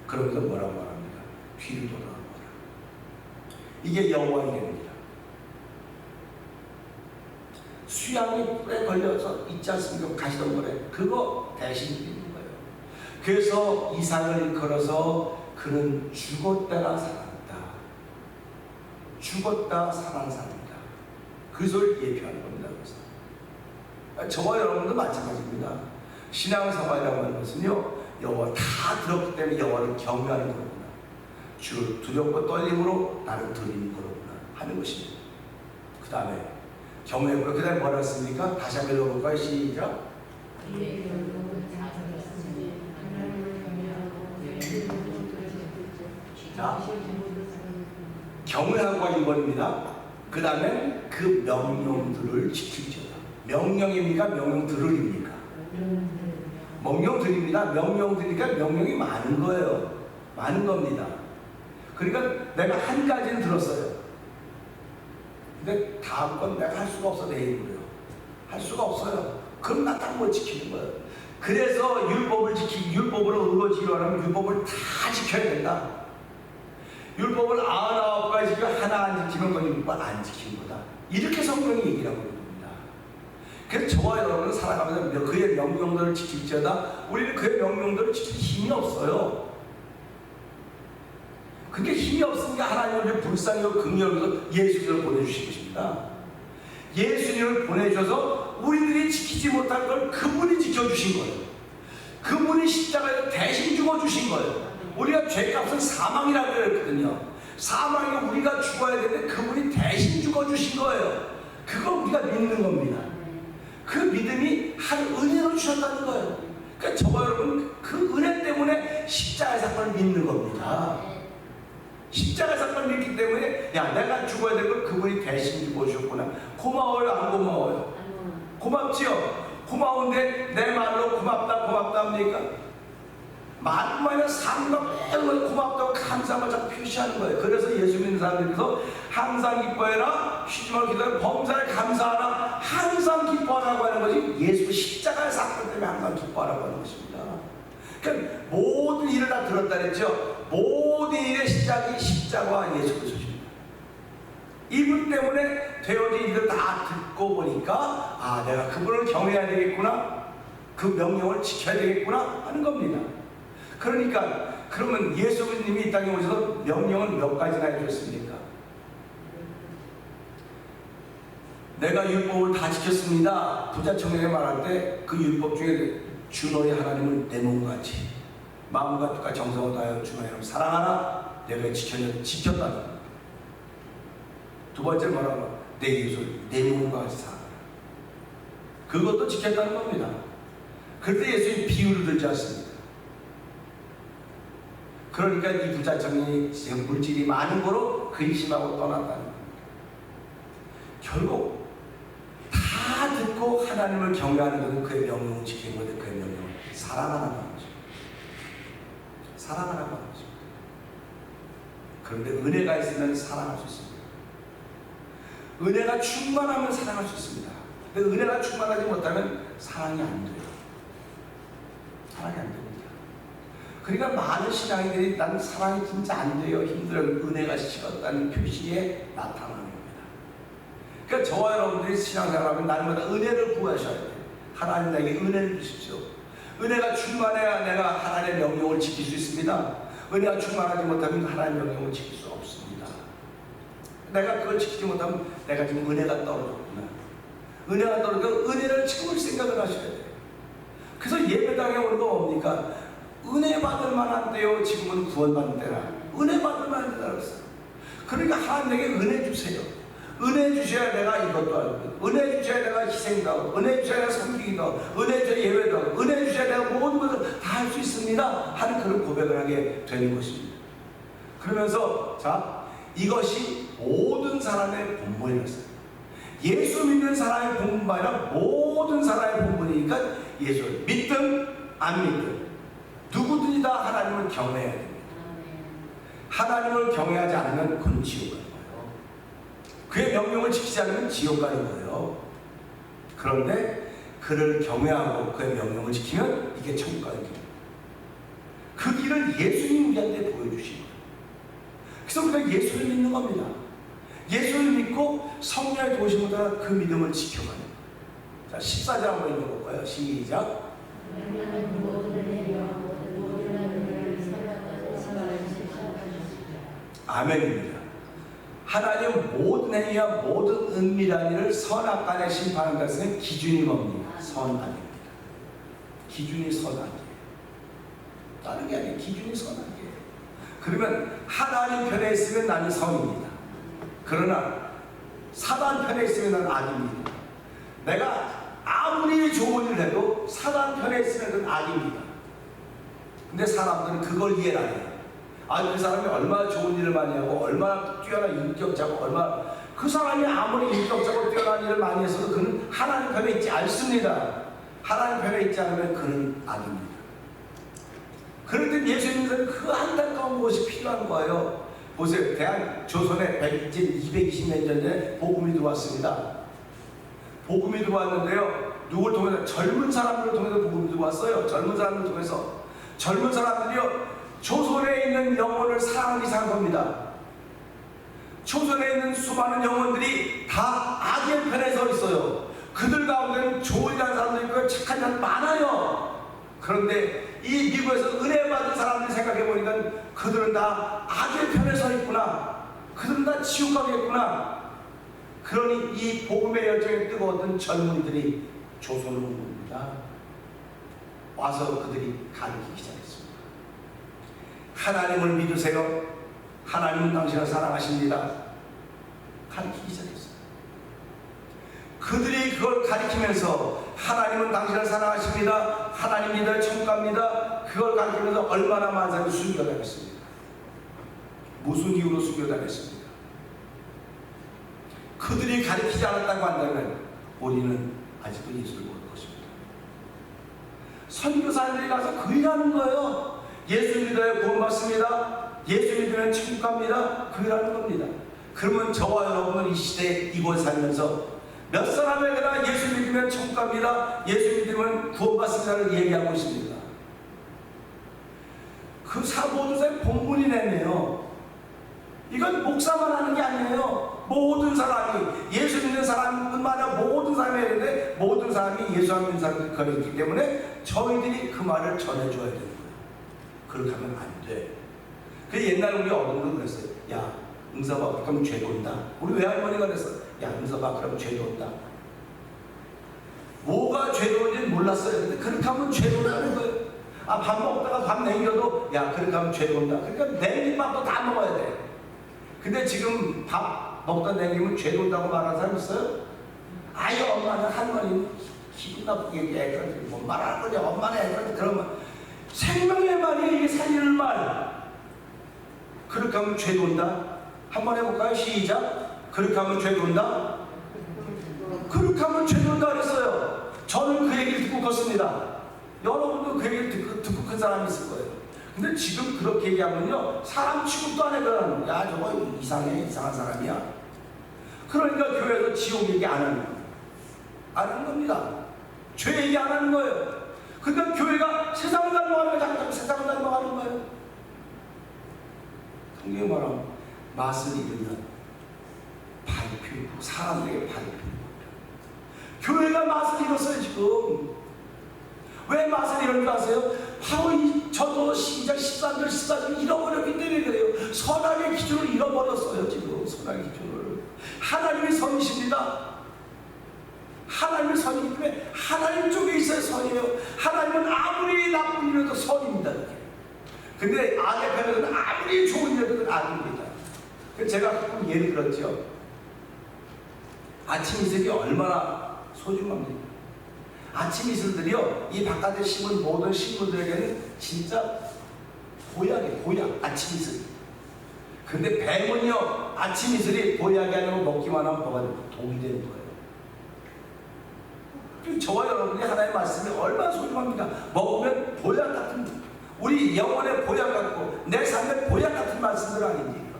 A: 그러면서 뭐라고 말합니까? 뒤를 돌아보라. 이게 여호와의 이름입니다. 수양이 뿔에 걸려서 있지 않습니까? 가시덤불에. 그거 대신 드리는 거예요. 그래서 이삭을 일컬어서 그는 죽었다가 살았다. 죽었다 살아난 사람이다. 그것을 예표하는 겁니다. 그래서 저와 여러분도 마찬가지입니다. 신앙생활이라고 하는 것은요, 여호와 다 들었기 때문에 여호와를 경외하는 거구나. 주를 두렵고 떨림으로 나를 드리는 거구나 하는 것입니다. 그 다음에 경외하고 그 다음에 뭐라 했습니까? 다시 한번 읽어볼까요? 시작. 자, 경외하고 1번입니다. 그 다음에 그 명령들을 지킬지어다. 명령입니까? 명령들을입니까? 명령들입니다. 명령들이니까 명령이 많은 거예요. 많은 겁니다. 그러니까 내가 한 가지는 들었어요. 근데 다음 건 내가 할 수가 없어. 내 입으로요. 할 수가 없어요. 그럼 나 딱 못 지키는 거예요. 그래서 율법으로 의거지기로 하면 율법을 다 지켜야 된다. 율법을 99가지 지키고 하나 안 지키면 그건 율법 안 지키는 거다. 이렇게 성경이 얘기를 하고 있는 겁니다. 그래서 저와 여러분은 살아가면서 그의 명령들을 지킬지어다. 우리는 그의 명령들을 지킬 힘이 없어요. 그게 힘이 없으니까 하나님을 불쌍히고 긍휼해서 예수님을 보내주신 것입니다. 예수님을 보내주셔서 우리들이 지키지 못할 걸 그분이 지켜주신 거예요. 그분이 십자가에서 대신 죽어주신 거예요. 우리가 죄값은 사망이라고 그랬거든요. 사망이 우리가 죽어야 되는데 그분이 대신 죽어주신 거예요. 그거 우리가 믿는 겁니다. 그 믿음이 한 은혜로 주셨다는 거예요. 그러니까 저와 여러분 그 은혜 때문에 십자가의 사건을 믿는 겁니다. 십자가 사건을 믿기 때문에 야 내가 죽어야 될 걸 그분이 대신 죽어주셨구나. 고마워요? 안 고마워요? 고맙지요? 고마운데 내 말로 고맙다 합니까? 만만의 삶과 매우 고맙다고 감사함을 자꾸 표시하는 거예요. 그래서 예수 믿는 사람들께서 항상 기뻐해라, 쉬지 말고 기도하라, 범사에 감사하라, 항상 기뻐하라고 하는 것이 예수 십자가의 사건 때문에 항상 기뻐하라고 하는 것입니다. 그러니까 모든 일을 다 들었다 그랬죠. 모든 일의 시작이 십자가와 예수 그리스도입니다. 이분 때문에 되어진 일을 다 듣고 보니까 아, 내가 그분을 경외해야 되겠구나, 그 명령을 지켜야 되겠구나 하는 겁니다. 그러니까 그러면 예수님이 이 땅에 오셔서 명령을 몇 가지나 해주셨습니까? 내가 율법을 다 지켰습니다. 부자청년에 말할 때 그 율법 중에 주 너희 하나님을 내 몸같이 마음과 뜻과 정성을 다하여 주 너희 하나님을 사랑하라. 내가 지켰다. 두 번째 뭐라고? 내 예수를 내 몸과 같이 사랑하라. 그것도 지켰다는 겁니다. 그런데 예수님 비유를 들지 않습니다. 그러니까 이 부자청년이 지금 물질이 많은 거로 근심하고 떠났다는 겁니다. 결국 다 듣고 하나님을 경외하는 것은 그의 명령을 지키는 것인데 그의 명령을 사랑하라는 거죠. 사랑하라고 하는 거죠. 그런데 은혜가 있으면 사랑할 수 있습니다. 은혜가 충만하면 사랑할 수 있습니다. 근데 은혜가 충만하지 못하면 사랑이 안 돼요. 사랑이 안 됩니다. 그러니까 많은 신앙인들이 난 사랑이 진짜 안 돼요, 힘들어요, 은혜가 식었다는 표시에 나타나는 겁니다. 그러니까 저와 여러분들이 신앙생활하면 날마다 은혜를 구하셔야 돼요. 하나님 나에게 은혜를 주십시오. 은혜가 충만해야 내가 하나님의 명령을 지킬 수 있습니다. 은혜가 충만하지 못하면 하나님의 명령을 지킬 수 없습니다. 내가 그걸 지키지 못하면 내가 지금 은혜가 떨어졌구나. 은혜가 떨어져서 은혜를 채울 생각을 하셔야 돼요. 그래서 예배당에 오는 거 뭡니까? 은혜 받을 만한 때요, 지금은 구원받는 때라. 은혜 받을 만한 때라 그랬어요. 그러니까 하나님에게 은혜 주세요. 은혜 주셔야 내가 이것도 알고, 은혜 주셔야 내가 희생도 하고, 은혜 주셔야 내가 섬기기도 하고, 은혜 주셔야 예배도 하고, 은혜 주셔야 내가 모든 것을 다 할 수 있습니다 하는 그런 고백을 하게 되는 것입니다. 그러면서 자, 이것이 모든 사람의 본분이었어요. 예수 믿는 사람의 본분이 아니라 모든 사람의 본분이니까 예수를 믿든 안 믿든 누구든지 다 하나님을 경외해야 됩니다. 하나님을 경외하지 않으면 그건 지옥 가는 거예요. 그의 명령을 지키지 않으면 지옥 가는 거예요. 그런데 그를 경외하고 그의 명령을 지키면 이게 천국 가는 길입니다. 그 길을 예수님이 우리한테 보여주신 거예요. 그래서 우리가 예수를 믿는 겁니다. 예수를 믿고 성령의 도우심을 따라 그 믿음을 지켜가는 거예요. 자, 14절 한번 읽어볼까요? 시작. 아멘입니다. 하나님 모든 행위와 모든 은밀한 일을 선악간에 심판한 것은 기준이 뭡니까? 선악입니다. 기준이 선악이에요. 다른 게 아니에요. 기준이 선악이에요. 그러면 하나님 편에 있으면 나는 선입니다. 그러나 사단 편에 있으면 나는 악입니다. 내가 아무리 좋은 일을 해도 사단 편에 있으면 그건 악입니다. 근데 사람들은 그걸 이해를 안 해요. 그 사람이 얼마나 좋은 일을 많이 하고 얼마나 뛰어난 인격자고 얼마나 그 사람이 아무리 인격적으로 뛰어난 일을 많이 했어도 그는 하나님 편에 있지 않습니다. 하나님 편에 있지 않으면 그는 악입니다. 그럴 때 예수님은 그 안타까운 것이 필요한 거예요. 보세요. 조선에 220년 전에 복음이 들어왔습니다. 복음이 들어왔는데요, 누굴 통해서? 젊은 사람들을 통해서 복음이 들어왔어요. 젊은 사람들을 통해서. 젊은 사람들이요, 조선에 있는 영혼을 사랑하기 시작한 겁니다. 조선에 있는 수많은 영혼들이 다 악의 편에 서 있어요. 그들 가운데는 좋은 사람도 있고 착한 사람 많아요. 그런데 이 미국에서 은혜 받은 사람들이 생각해보니까 그들은 다 악의 편에 서 있구나. 그들은 다 지옥 가겠구나. 그러니 이 복음의 열정에 뜨거웠던 젊은이들이 조선으로 온 겁니다. 와서 그들이 가르치기 시작했습니다. 하나님을 믿으세요. 하나님은 당신을 사랑하십니다. 가르치기 시작했어요. 그들이 그걸 가르치면서 하나님은 당신을 사랑하십니다. 하나님이들 천국 갑니다. 그걸 가르치면서 얼마나 많은 사람이 순교당했습니다. 무슨 이유로 순교당했습니다. 그들이 가르치지 않았다고 한다면 우리는 아직도 예수를 모를 것입니다. 선교사들이 가서 그 일하는 거예요. 예수 믿어야 구원받습니다. 예수 믿으면 천국 갑니다. 그러라는 겁니다. 그러면 저와 여러분은 이 시대에 이곳에 살면서 몇 사람에게나 예수 믿으면 천국 갑니다. 예수 믿으면 구원받습니다를 얘기하고 있습니다. 그 모든 사람이 본문이네요. 이건 목사만 하는 게 아니에요. 모든 사람이, 예수 믿는 사람뿐만 아니라 모든 사람이 해야 되는데, 모든 사람이 예수 안 믿는 사람들이 거기 있기 때문에 저희들이 그 말을 전해줘야 되는 거예요. 그렇게 하면 안 돼. 그 옛날 우리 어른도 그랬어요. 야, 응사봐, 그러면 죄 돈다. 우리 외할머니가 그랬어요. 야, 응사봐, 그러면 죄 돈다. 뭐가 죄 돈인지 몰랐어요. 근데 그렇게 하면 죄 돈다는 거예요. 아, 밥 먹다가 밥 남겨도, 야, 그렇게 하면 죄 돈다. 그러니까 남긴 밥도 다 먹어야 돼. 근데 지금 밥 먹다 남기면 죄 돈다고 말하는 사람 있어요? 아유, 엄마는 할머니는 기분 나쁘게 애들한테 뭐 말하는 거냐. 엄마는 애들한테 그러면 생명의 말이에요. 이게 살리는 말. 그렇게 하면 죄 돈다. 한번 해볼까요? 시작. 그렇게 하면 죄 돈다. 그렇게 하면 죄 돈다 그랬어요. 저는 그 얘기를 듣고 컸습니다. 여러분도 그 얘기를 듣고 큰 사람이 있을 거예요. 근데 지금 그렇게 얘기하면요, 사람 취급도 안 해요. 야, 저거 이상해, 이상한 사람이야. 그러니까 교회에서 지옥 얘기 안 하는 거예요. 안 하는 겁니다. 죄 얘기 안 하는 거예요. 근데 교회가 세상을 닮아가는 거예요. 자꾸 세상을 닮아가는 거예요. 성경에 말하면 맛을 잃으면 발표, 사람들에게 발표. 교회가 맛을 잃었어요, 지금. 왜 맛을 잃은 줄 아세요? 바로 저도 시작 13절, 14절 잃어버렸기 때문에 그래요. 선악의 기준을 잃어버렸어요, 지금. 선악의 기준을. 하나님이 선이십니다. 하나님이 선이기 때문에 하나님 쪽에 있어야 선이에요. 하나님은 아무리 나쁜 일해도 선입니다. 근데 악의 편에서는 아무리 좋은 일해도 악입니다. 제가 조금 예를 들었죠. 아침 이슬이 얼마나 소중합니까? 아침 이슬들이요, 이 바깥에 심은 모든 식물들에게는 진짜 보약이에요. 보약, 아침 이슬. 근데 뱀은요, 아침 이슬이 보약이 아니고 먹기만 하면 뭐가 되고 독이 되는 거예요. 저와 여러분이 하나님의 말씀이 얼마나 소중합니까? 먹으면 보약 같은, 우리 영혼의 보약 같고 내 삶의 보약 같은 말씀들 아닙니까?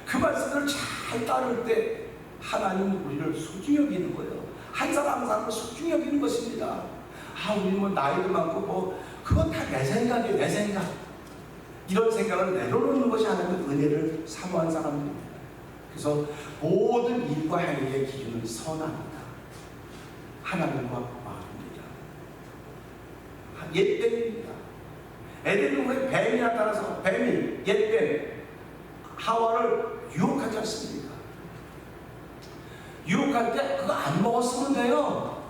A: 그 말씀들을 잘 따를 때 하나님은 우리를 소중히 여기는 거예요. 한 사람 한 사람을 소중히 여기는 것입니다. 아, 우리 뭐 나이도 많고 뭐 그건 다 내 생각이에요. 내 생각. 이런 생각을 내려놓는 것이 하나님의 은혜를 사모한 사람들입니다. 그래서 모든 일과 행위의 기준은 선합니다. 하나님과 마음입니다. 옛뱀입니다. 에덴동산에 뱀이 나타나서 뱀이, 옛뱀 하와를 유혹하지 않습니까? 유혹할 때 그거 안 먹었으면 돼요.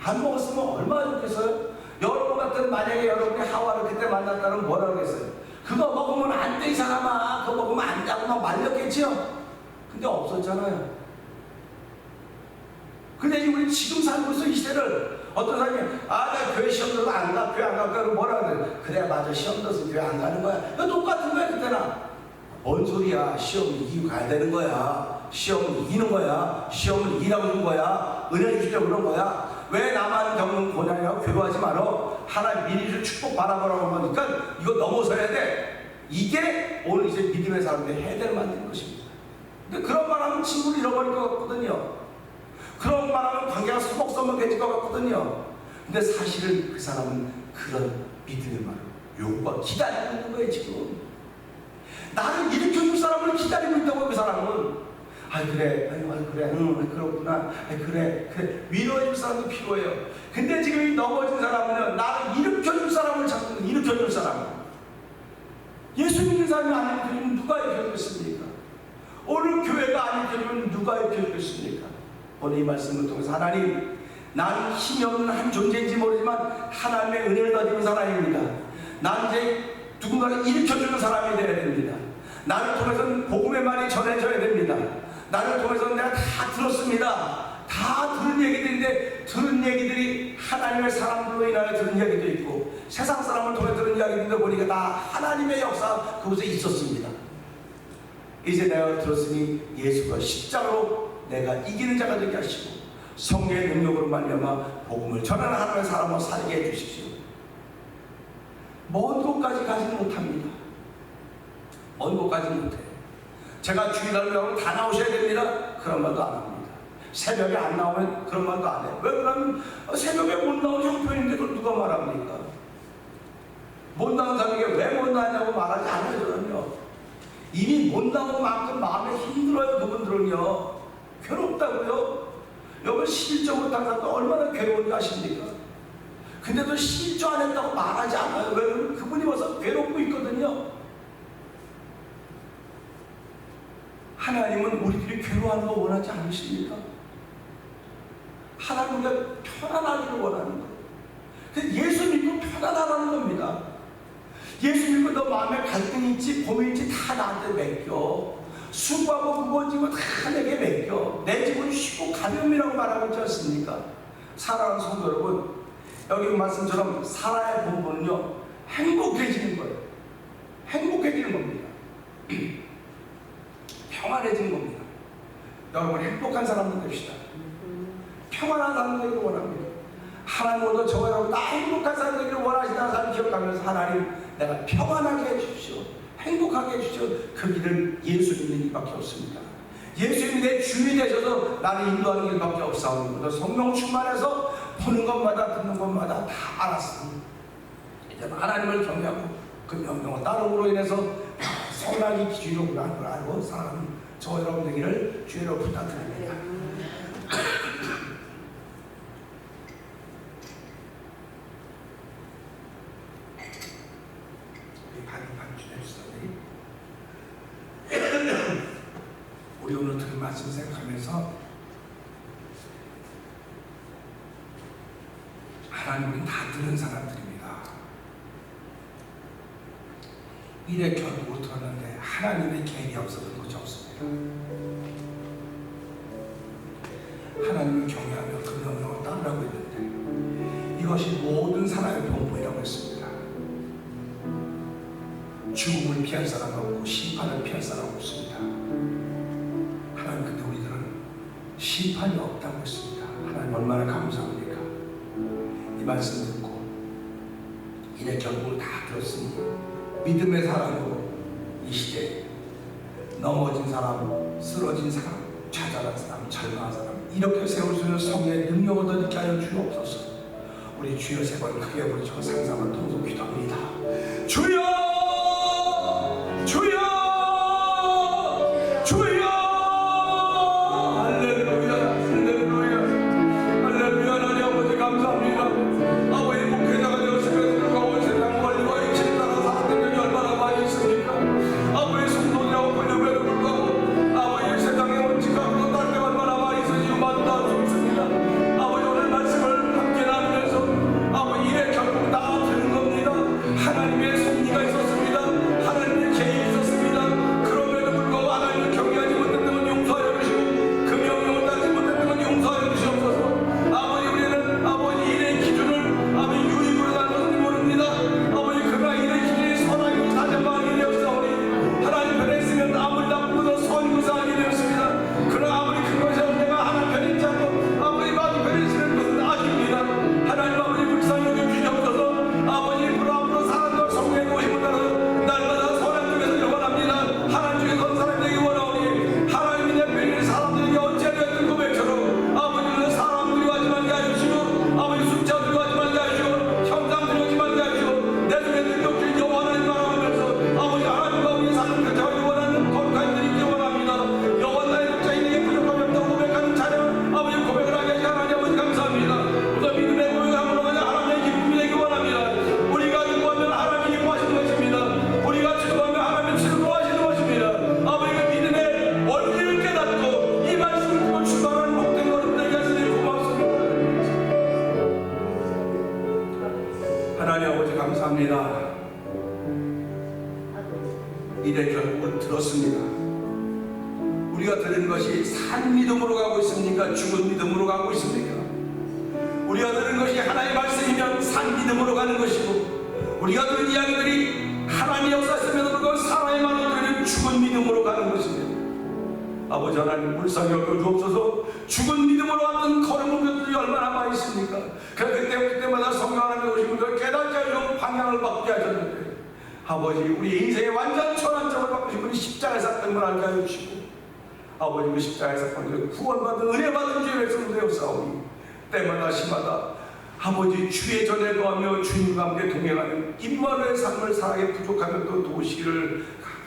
A: 안 먹었으면 얼마나 좋겠어요? 여러분 같은, 만약에 여러분이 하와를 그때 만났다면 뭐라고 했어요? 그거 먹으면 안 돼, 이 사람아. 그거 먹으면 안 되고 막 말렸겠죠? 근데 없었잖아요. 근데 우리 지금 살고 있어, 이 시대를. 어떤 사람이, 아, 나 교회 시험 들어도 안 가, 교회 안 가, 그러면 뭐라고 그래? 그래, 맞아, 시험 들어서 교회 안 가는 거야. 이거 똑같은 거야, 그때나. 뭔 소리야? 시험을 이기고 가야 되는 거야. 시험을 이기는 거야. 시험을 이기라고 준 거야. 은혜 주려고 그런 거야. 왜 나만 겪는 고난이라고 괴로워하지 말어. 하나님 미리 축복 바라보라고 하니까 이거 넘어서야 돼. 이게 오늘 이제 믿음의 사람들이 해야 될 만든 것입니다. 근데 그런 말 하면 친구를 잃어버릴 것 같거든요. 그런 말 하면 관계가 서먹서먹해질 것 같거든요. 근데 사실은 그 사람은 그런 믿음의 말을 요구가 기다리고 있는 거예요, 지금. 나를 일으켜줄 사람을 기다리고 있다고. 그 사람은 아, 그래, 그래, 그렇구나, 그래 위로해줄 사람도 필요해요. 근데 지금 이 넘어진 사람은 나를 일으켜줄 사람을 찾는, 일으켜줄 사람. 예수 믿는 사람이 안 일으켜주면 누가 일으켜주겠습니까? 오늘 교회가 안 일으켜주면 누가 일으켜주겠습니까? 오늘 이 말씀을 통해서 하나님, 나는 힘이 없는 한 존재인지 모르지만 하나님의 은혜를 가지는 사람입니다. 난 이제 누군가를 일으켜주는 사람이 되어야 됩니다. 나를 통해서는 복음의 말이 전해져야 됩니다. 나를 통해서는 내가 다 들었습니다. 다 들은 얘기들인데 들은 얘기들이 하나님의 사람들로 인하여 들은 이야기도 있고 세상 사람을 통해 들은 이야기들도 보니까 다 하나님의 역사 그곳에 있었습니다. 이제 내가 들었으니 예수가 십자가로 내가 이기는 자가 되게 하시고 성령의 능력으로 말미암아 복음을 전하는 하나님의 사람으로 살게 해주십시오. 먼 곳까지 가지 못합니다. 먼 곳까지 못해요. 제가 주일날이라고 다 나오셔야 됩니다. 그런 말도 안 합니다. 새벽에 안 나오면 그런 말도 안 해요. 왜 그러면 새벽에 못 나오는 형편인데 그걸 누가 말합니까? 못 나온 사람에게 왜 못 나냐고 말하지 않아요. 저는요. 이미 못 나온 만큼 마음에 힘들어요. 그분들은요. 괴롭다고요. 여러분 11조 못한 사람도 얼마나 괴로운지 아십니까? 근데도 11조 안 했다고 말하지 않아요. 왜? 그분이 벌써 괴롭고 있거든요. 하나님은 우리들이 괴로워하는 거 원하지 않으십니까? 하나님 우리가 편안하기를 원하는 거예요. 예수 믿고 편안하라는 겁니다. 예수 믿고 너 마음에 갈등이 있지 고민 있지 다 나한테 맡겨. 수고하고 무거워지고 다 내게 맡겨. 내 집은 쉽고 가벼움이라고 말하고 있지 않습니까? 사랑하는 성도 여러분, 여기 말씀처럼 살아야 본분은요 행복해지는 거예요. 행복해지는 겁니다. 평안해지는 겁니다. 여러분 행복한 사람들 됩시다. 평안한 사람 되기를 원합니다. 하나님도 저와 여러분 다 행복한 사람 되기를 원하시다는 사람 기억하면서 하나님 내가 평안하게 해주십시오. 행복하게 해주십시오. 그 길은 예수 믿는 길밖에 없습니다. 예수님이 내 주인이 되셔서 나를 인도하는 길밖에 없사옵니다. 성령 충만해서 보는 것마다 듣는 것마다 다 알았습니다. 이제 하나님을 경외하고 그 명령을 따름으로 인해서 선악이 기준이로구나 걸 알고 사랑하는 저 여러분 되기를 주의로 부탁드립니다. 우리 오늘 들은 말씀 생각하면서 하나님은 다 듣는 사람들입니다. 일에 결국으로 들었는데 하나님의 계획이 없었던 것이 없습니다. 하나님을 경외하며 그 명령을 따르라고 했는데 이것이 모든 사람의 본분이라고 했습니다. 죽음을 피할 사람 없고 심판을 피할 사람 없습니다. 하나님 근데 우리들은 심판이 없다고 했습니다. 하나님 얼마나 감사합니까? 이 말씀 듣고 이제 결국을 다 들었으니 믿음의 사람으로 이 시대에 넘어진 사람, 쓰러진 사람, 좌절한 사람, 절망한 사람 이렇게 세울 수 있는 성의 능력을 얻게 하여 주옵소서. 우리 주여 세 번 크게 부르짖고 상상을 통해서 기도합니다. 주여! 주여! 주여! 할렐루야! 할렐루야! 할렐루야! 하나님 아버지 감사합니다. 아버지 목회자가 되었으면 불구하고 세상 권리와 이치를 따라 살았던 적이 얼마나 많이 있습니까? 아버지 성도들하고 권력에도 불구하고 아버지 세상에 원칙하고 다른 데가 얼마나 많이 있으니 많다 없습니다. 아버지 오늘 말씀을 함께 나누면서 아버지 일에 결국 다 되는 겁니다. 하나님의 섭리가 있었습니다. 하나님의 계획이 있었습니다. 그럼에도 불구하고 하나님을 경외하지 못했던 건 용서하여 주시고 그 명령을 따르지 못했던 건 용서하여 주시옵소서. 아버지 우리는 아버지 일의 기준을 아버지 유익으로 나누는 모릅니다. 아버지 그러나 일의 기준이 선하고 사정하게 되었사오니 하나님 편에 있으면 아무리 나쁘고도 선구사하게 되었습니다. 그러나 아무리 그것이 내가 하나님 편에 있지 않고 아버지 마주 편에 있으는 것은 아십니다. 하나님 아버지 불쌍히 주시옵소서. 아버지 앞으로 사람들 성령의 힘을 따라 날마다 선한 중에서 영원합니다. 하나님 중에 선 사람 되기 원하오니 하나님이 내 편인 사람들에게 어찌하여 했던 고백처럼 아버지는 사람들이 하지 말게 하시고 아버지 숫자들이 하지 말게 하시고 형상들이 하지 말게 하시고 내 중에 능력들이 여호와 하나님 바라보면서 아버지 하나님과 우리 삶을 펼쳐가기 원하는 거룩한 일이 있기 원합니다. 여호와 나의 독자인에게 부족함이 없다고 고백하는 자녀 아버지 고백을 하게 하시니 하나님 아버지 감사합니다. 우리가 믿음의 고백함으로 가자 하나님의 기쁨이 되기 원합니다. 우리가 기뻐하면 하나님이 기뻐하시는 것입니다. 우리가 즐거워하면 하나님이 즐거워하시는 것입니다. 아버지 그 믿음의 원리를 깨닫고 이 말씀을 듣고 출발하는 목된 걸음 되게 하시니 고맙습니다. 하나님 아버지 감사합니다. 이래 결국은 들었습니다. 우리가 들은 것이 산 믿음으로 가고 있습니까? 죽은 믿음으로 가고 있습니까? 우리가 들은 것이 하나님의 말씀이면 산 믿음으로 가는 것이고 우리가 들은 이야기들이 하나님의 역사였음에도 불구하고 사람의 말로 들으면 죽은 믿음으로 가는 것입니다. 아버지 하나님 불쌍히 여겨주옵소서. 죽은 믿음으로 왔던 걸음을 것들이 얼마나 많이 있습니까? 그때마다 성령 하나님이 오신 분들 깨닫게 하시고 방향을 바꾸게 하셨는데 아버지 우리 인생의 완전 전환점을 바꾸신 분이 십자가의 사건을 알게 하여 주시고 아버지 그 십자가의 사건을 구원받은 은혜받은 주의 백성도 되었사오니 때마다 시마다 아버지 주의 전에 거하며 주님과 함께 동행하는 임마누엘의 삶을 살아가기 부족하면 또 도우시기를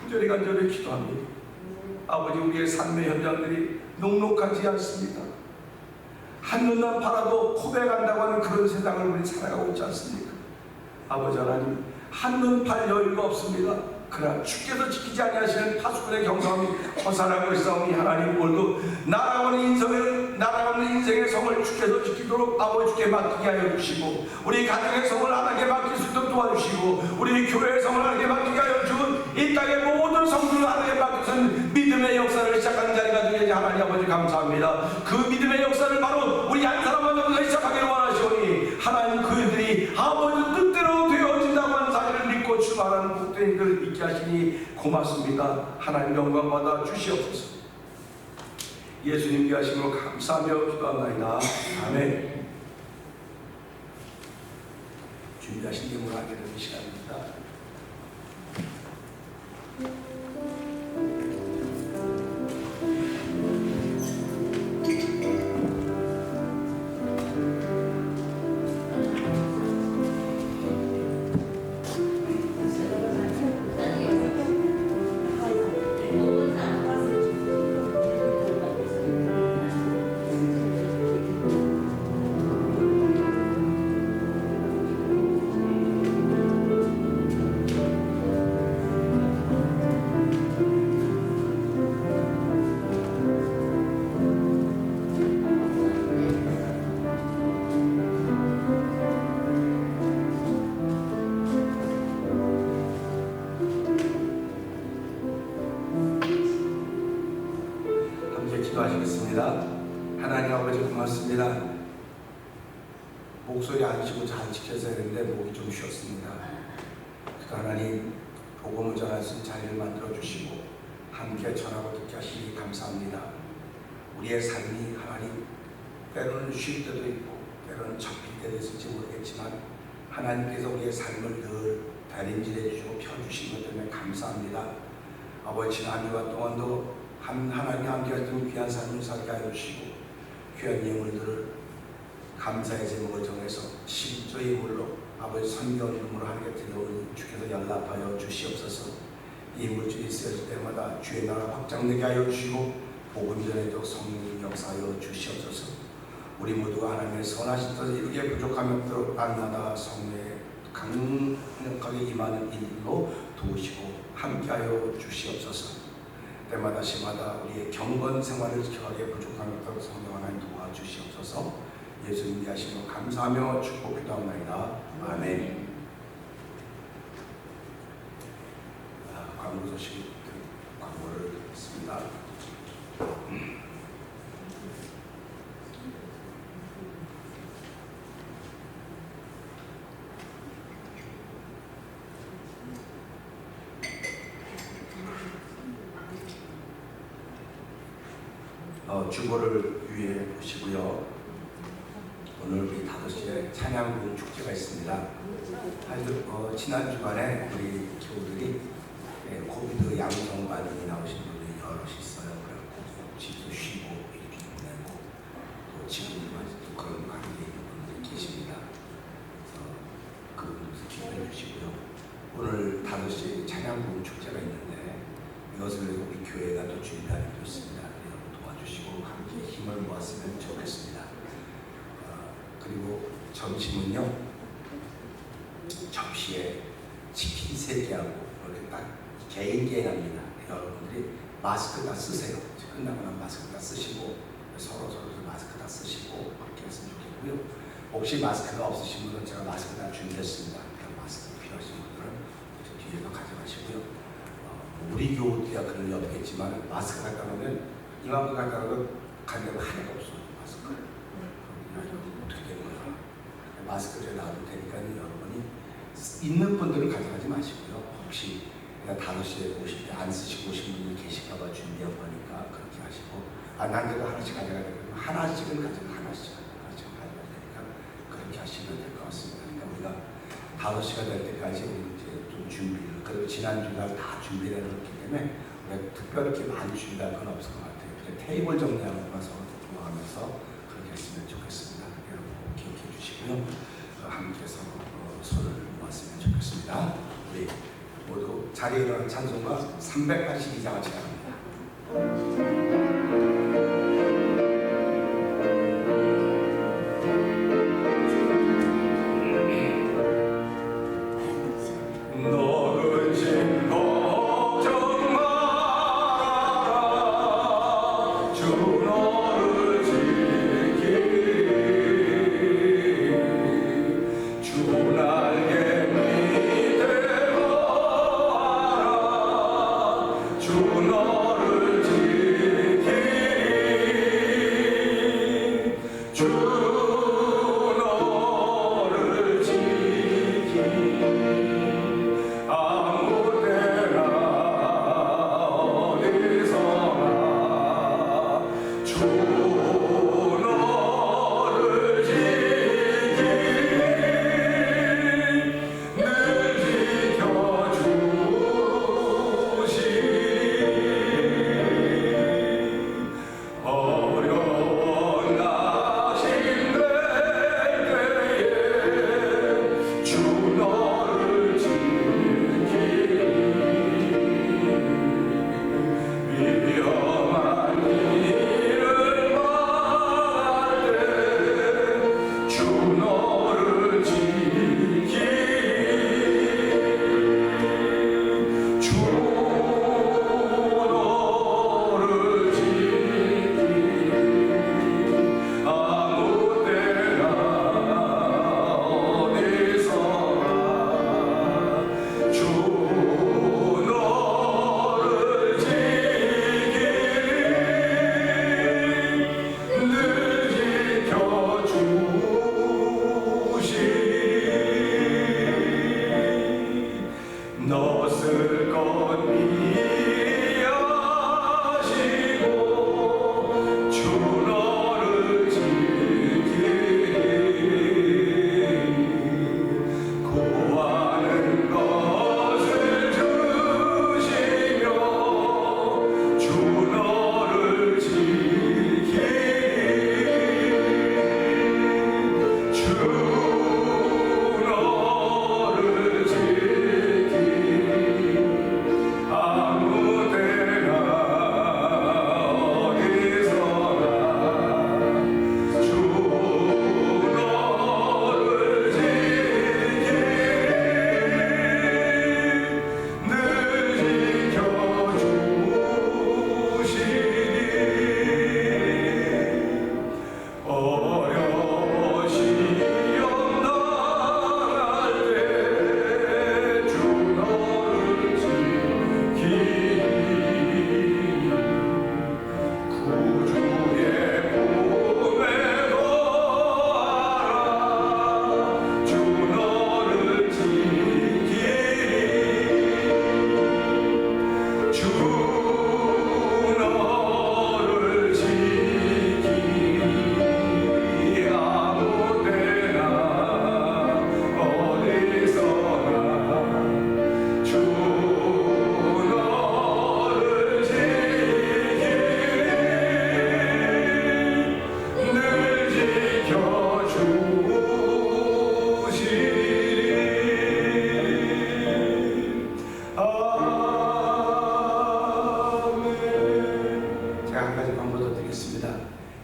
A: 간절히 기도합니다. 아버지 우리의 삶의 현장들이 녹록하지 않습니다. 한눈만 팔아도 고백한다고 하는 그런 세상을 우리 살아가고 있지 않습니까? 아버지 하나님 한눈 팔 여유가 없습니다. 그러나 주께서 지키지 아니하시는 파수꾼의 경성이 허산하고 있사오니 하나님 오늘도 날아가는 인생의 성을 주께서 지키도록 아버지께 맡기게 하여 주시고 우리 가정의 성을 하나님께 맡길 수 있도록 도와주시고 우리 교회의 성을 하나님께 맡기게 하여 주시고 이 땅의 모든 성들을 하나님께 맡겨서는 믿음의 역사를 시작하는 자리가 되게 하나님 아버지 감사합니다. 그 믿음의 역사를 바로 우리 한 사람 한 사람부터 시작하기를 원하시오니 하나님 그들이 아버지 뜻대로 되어진다고 하는 사실을 믿고 출발하는 복된 이들 있게 하시니 고맙습니다. 하나님 영광 받아 주시옵소서. 예수님 귀하심으로 감사하며 기도합나이다. 아멘. 준비하신 예물을 하게 되는 시간입니다. 기도하시겠습니다. 하나님 아버지 고맙습니다. 목소리 안 쉬고 잘 지켜서 했는데 목이 좀 쉬었습니다. 하나님 복음을 전할 수 있는 자리를 만들어 주시고 함께 전하고 듣게 하시니 감사합니다. 우리의 삶이 하나님 때로는 쉴 때도 있고 때로는 접힐 때도 있을지 모르겠지만 하나님께서 우리의 삶을 늘 다림질해 주시고 펴주신 것 때문에 감사합니다. 아버지 지난 한 주간 동안도 하나님 함께 하시는 귀한 삶을 살게 하여 주시고 귀한 예물들을 감사의 제목을 정해서 11조의 물로 아버지 선경 이름으로 하나님께 드려오니 주께서 연락하여 주시옵소서. 이 물질이 쓰여질 때마다 주의 나라 확장되게 하여 주시고 복음 전에도 성령님 역사하여 주시옵소서. 우리 모두가 하나님의 선하신 뜻을 이루게 부족함이 없도록 날마다 성령의 강력하게 임하는 일로 도우시고 함께하여 주시옵소서. 때마다 시마다 우리의 경건 생활을 지켜가기에 부족함이 없도록 성령 하나님 도와주시옵소서. 예수님 위하시며 감사하며 축복 기도합니다. 아멘. 광고 소식 광고를 듣겠습니다. 주보를 위해 보시고요. 오늘 우리 5시에 찬양부 축제가 있습니다. 지난 주간에 우리 교우들이 코비드 양성 반응이 나오신 분들이 여럿이 있어요. 그래서 집도 쉬고 이렇게 보내고 또 지금도 아직도 그런 관계에 있는 분들이 계십니다. 그래서 그분들 기도해 주시고요. 오늘 5시에 찬양부 축제가 있는데 이것을 위해서 우리 교회가 또 준비하기로 했습니다. 주시고 함께 힘을 모았으면 좋겠습니다. 그리고 점심은요 접시에 치킨 3개하고 이렇게 딱 개인합니다. 여러분들이 마스크 다 쓰세요. 끝나고 나면 마스크 다 쓰시고 서로 마스크 다 쓰시고 그렇게 했으면 좋겠고요. 혹시 마스크가 없으신 분은 제가 마스크 다 준비했습니다. 마스크 필요하신 분들은 뒤에서 가져가시고요. 우리 교우들이야 그런 일 없겠지만 마스크 갖다 놓으면 이만큼 갖다 놓으면 가격은 하나도 없어요. 마스크. 어떻게 된 거야? 마스크를 놔둘 테니까 여러분이 있는 분들은 가져가지 마시고요. 혹시 그러니까 5시에 오실 때 안 쓰시고 오신 분이 계실까 봐 준비한 거니까 그렇게 하시고, 난 그래도 하나씩 가져가야 되고, 하나씩은 하나씩 가져가야 되니까 그렇게 하시면 될 것 같습니다. 그러니까 우리가 5시가 될 때까지 우리 이제 좀 준비를, 그리고 지난 주날 다 준비를 해놓기 때문에 우리가 특별히 이렇게 많이 준비할 건 없을 것 같아요. 그냥 테이블 정리하는 것만 서로 좋아하면서 그렇게 했으면 좋겠습니다. 여러분 기억해 주시고요. 함께해서 손을 모았으면 좋겠습니다. 우리 모두 자리에 일어나 찬송가 382장을 찬양합니다.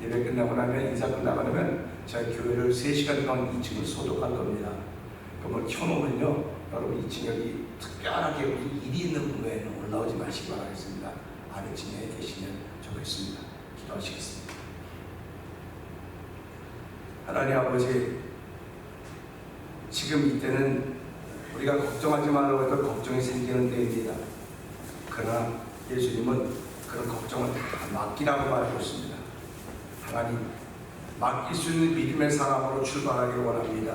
A: 예배 끝나고 나면, 인사 끝나고 나면 저희 교회를 3시간 동안 2층을 소독할 겁니다. 그걸 켜놓으면요, 여러분 2층 여기 특별하게 무슨 일이 있는 분 외에는 올라오지 마시기 바라겠습니다. 아래층에 계시면 좋겠습니다. 기도하시겠습니다. 하나님 아버지, 지금 이때는 우리가 걱정하지 말라고 해도 걱정이 생기는 때입니다. 그러나 예수님은 그런 걱정을 다 맡기라고 말하고 있습니다. 하나님, 맡길 수 있는 믿음의 사람으로 출발하기를 원합니다.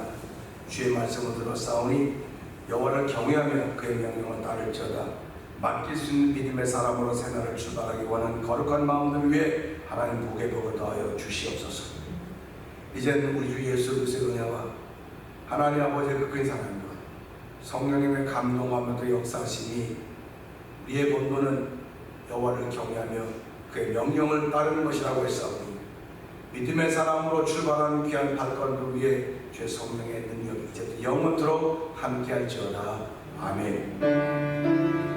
A: 주의 말씀을 들었사오니 여호와를 경외하며 그의 명령을 따를지어다. 맡길 수 있는 믿음의 사람으로 새날을 출발하기 원하는 거룩한 마음들 위해 하나님 복의 복을 더하여 주시옵소서. 이제는 우리 주 예수 그리스도의 은혜와 하나님 아버지의 그 큰 사랑과 성령님의 감동하면서 역사하심이 우리의 본분은 여호와를 경외하며 그의 명령을 따르는 것이라고 했사오니 믿음의 사람으로 출발하는 귀한 발걸음을 위해 주의 성령의 능력이 이제부터 영원토록 함께할지어다. 아멘.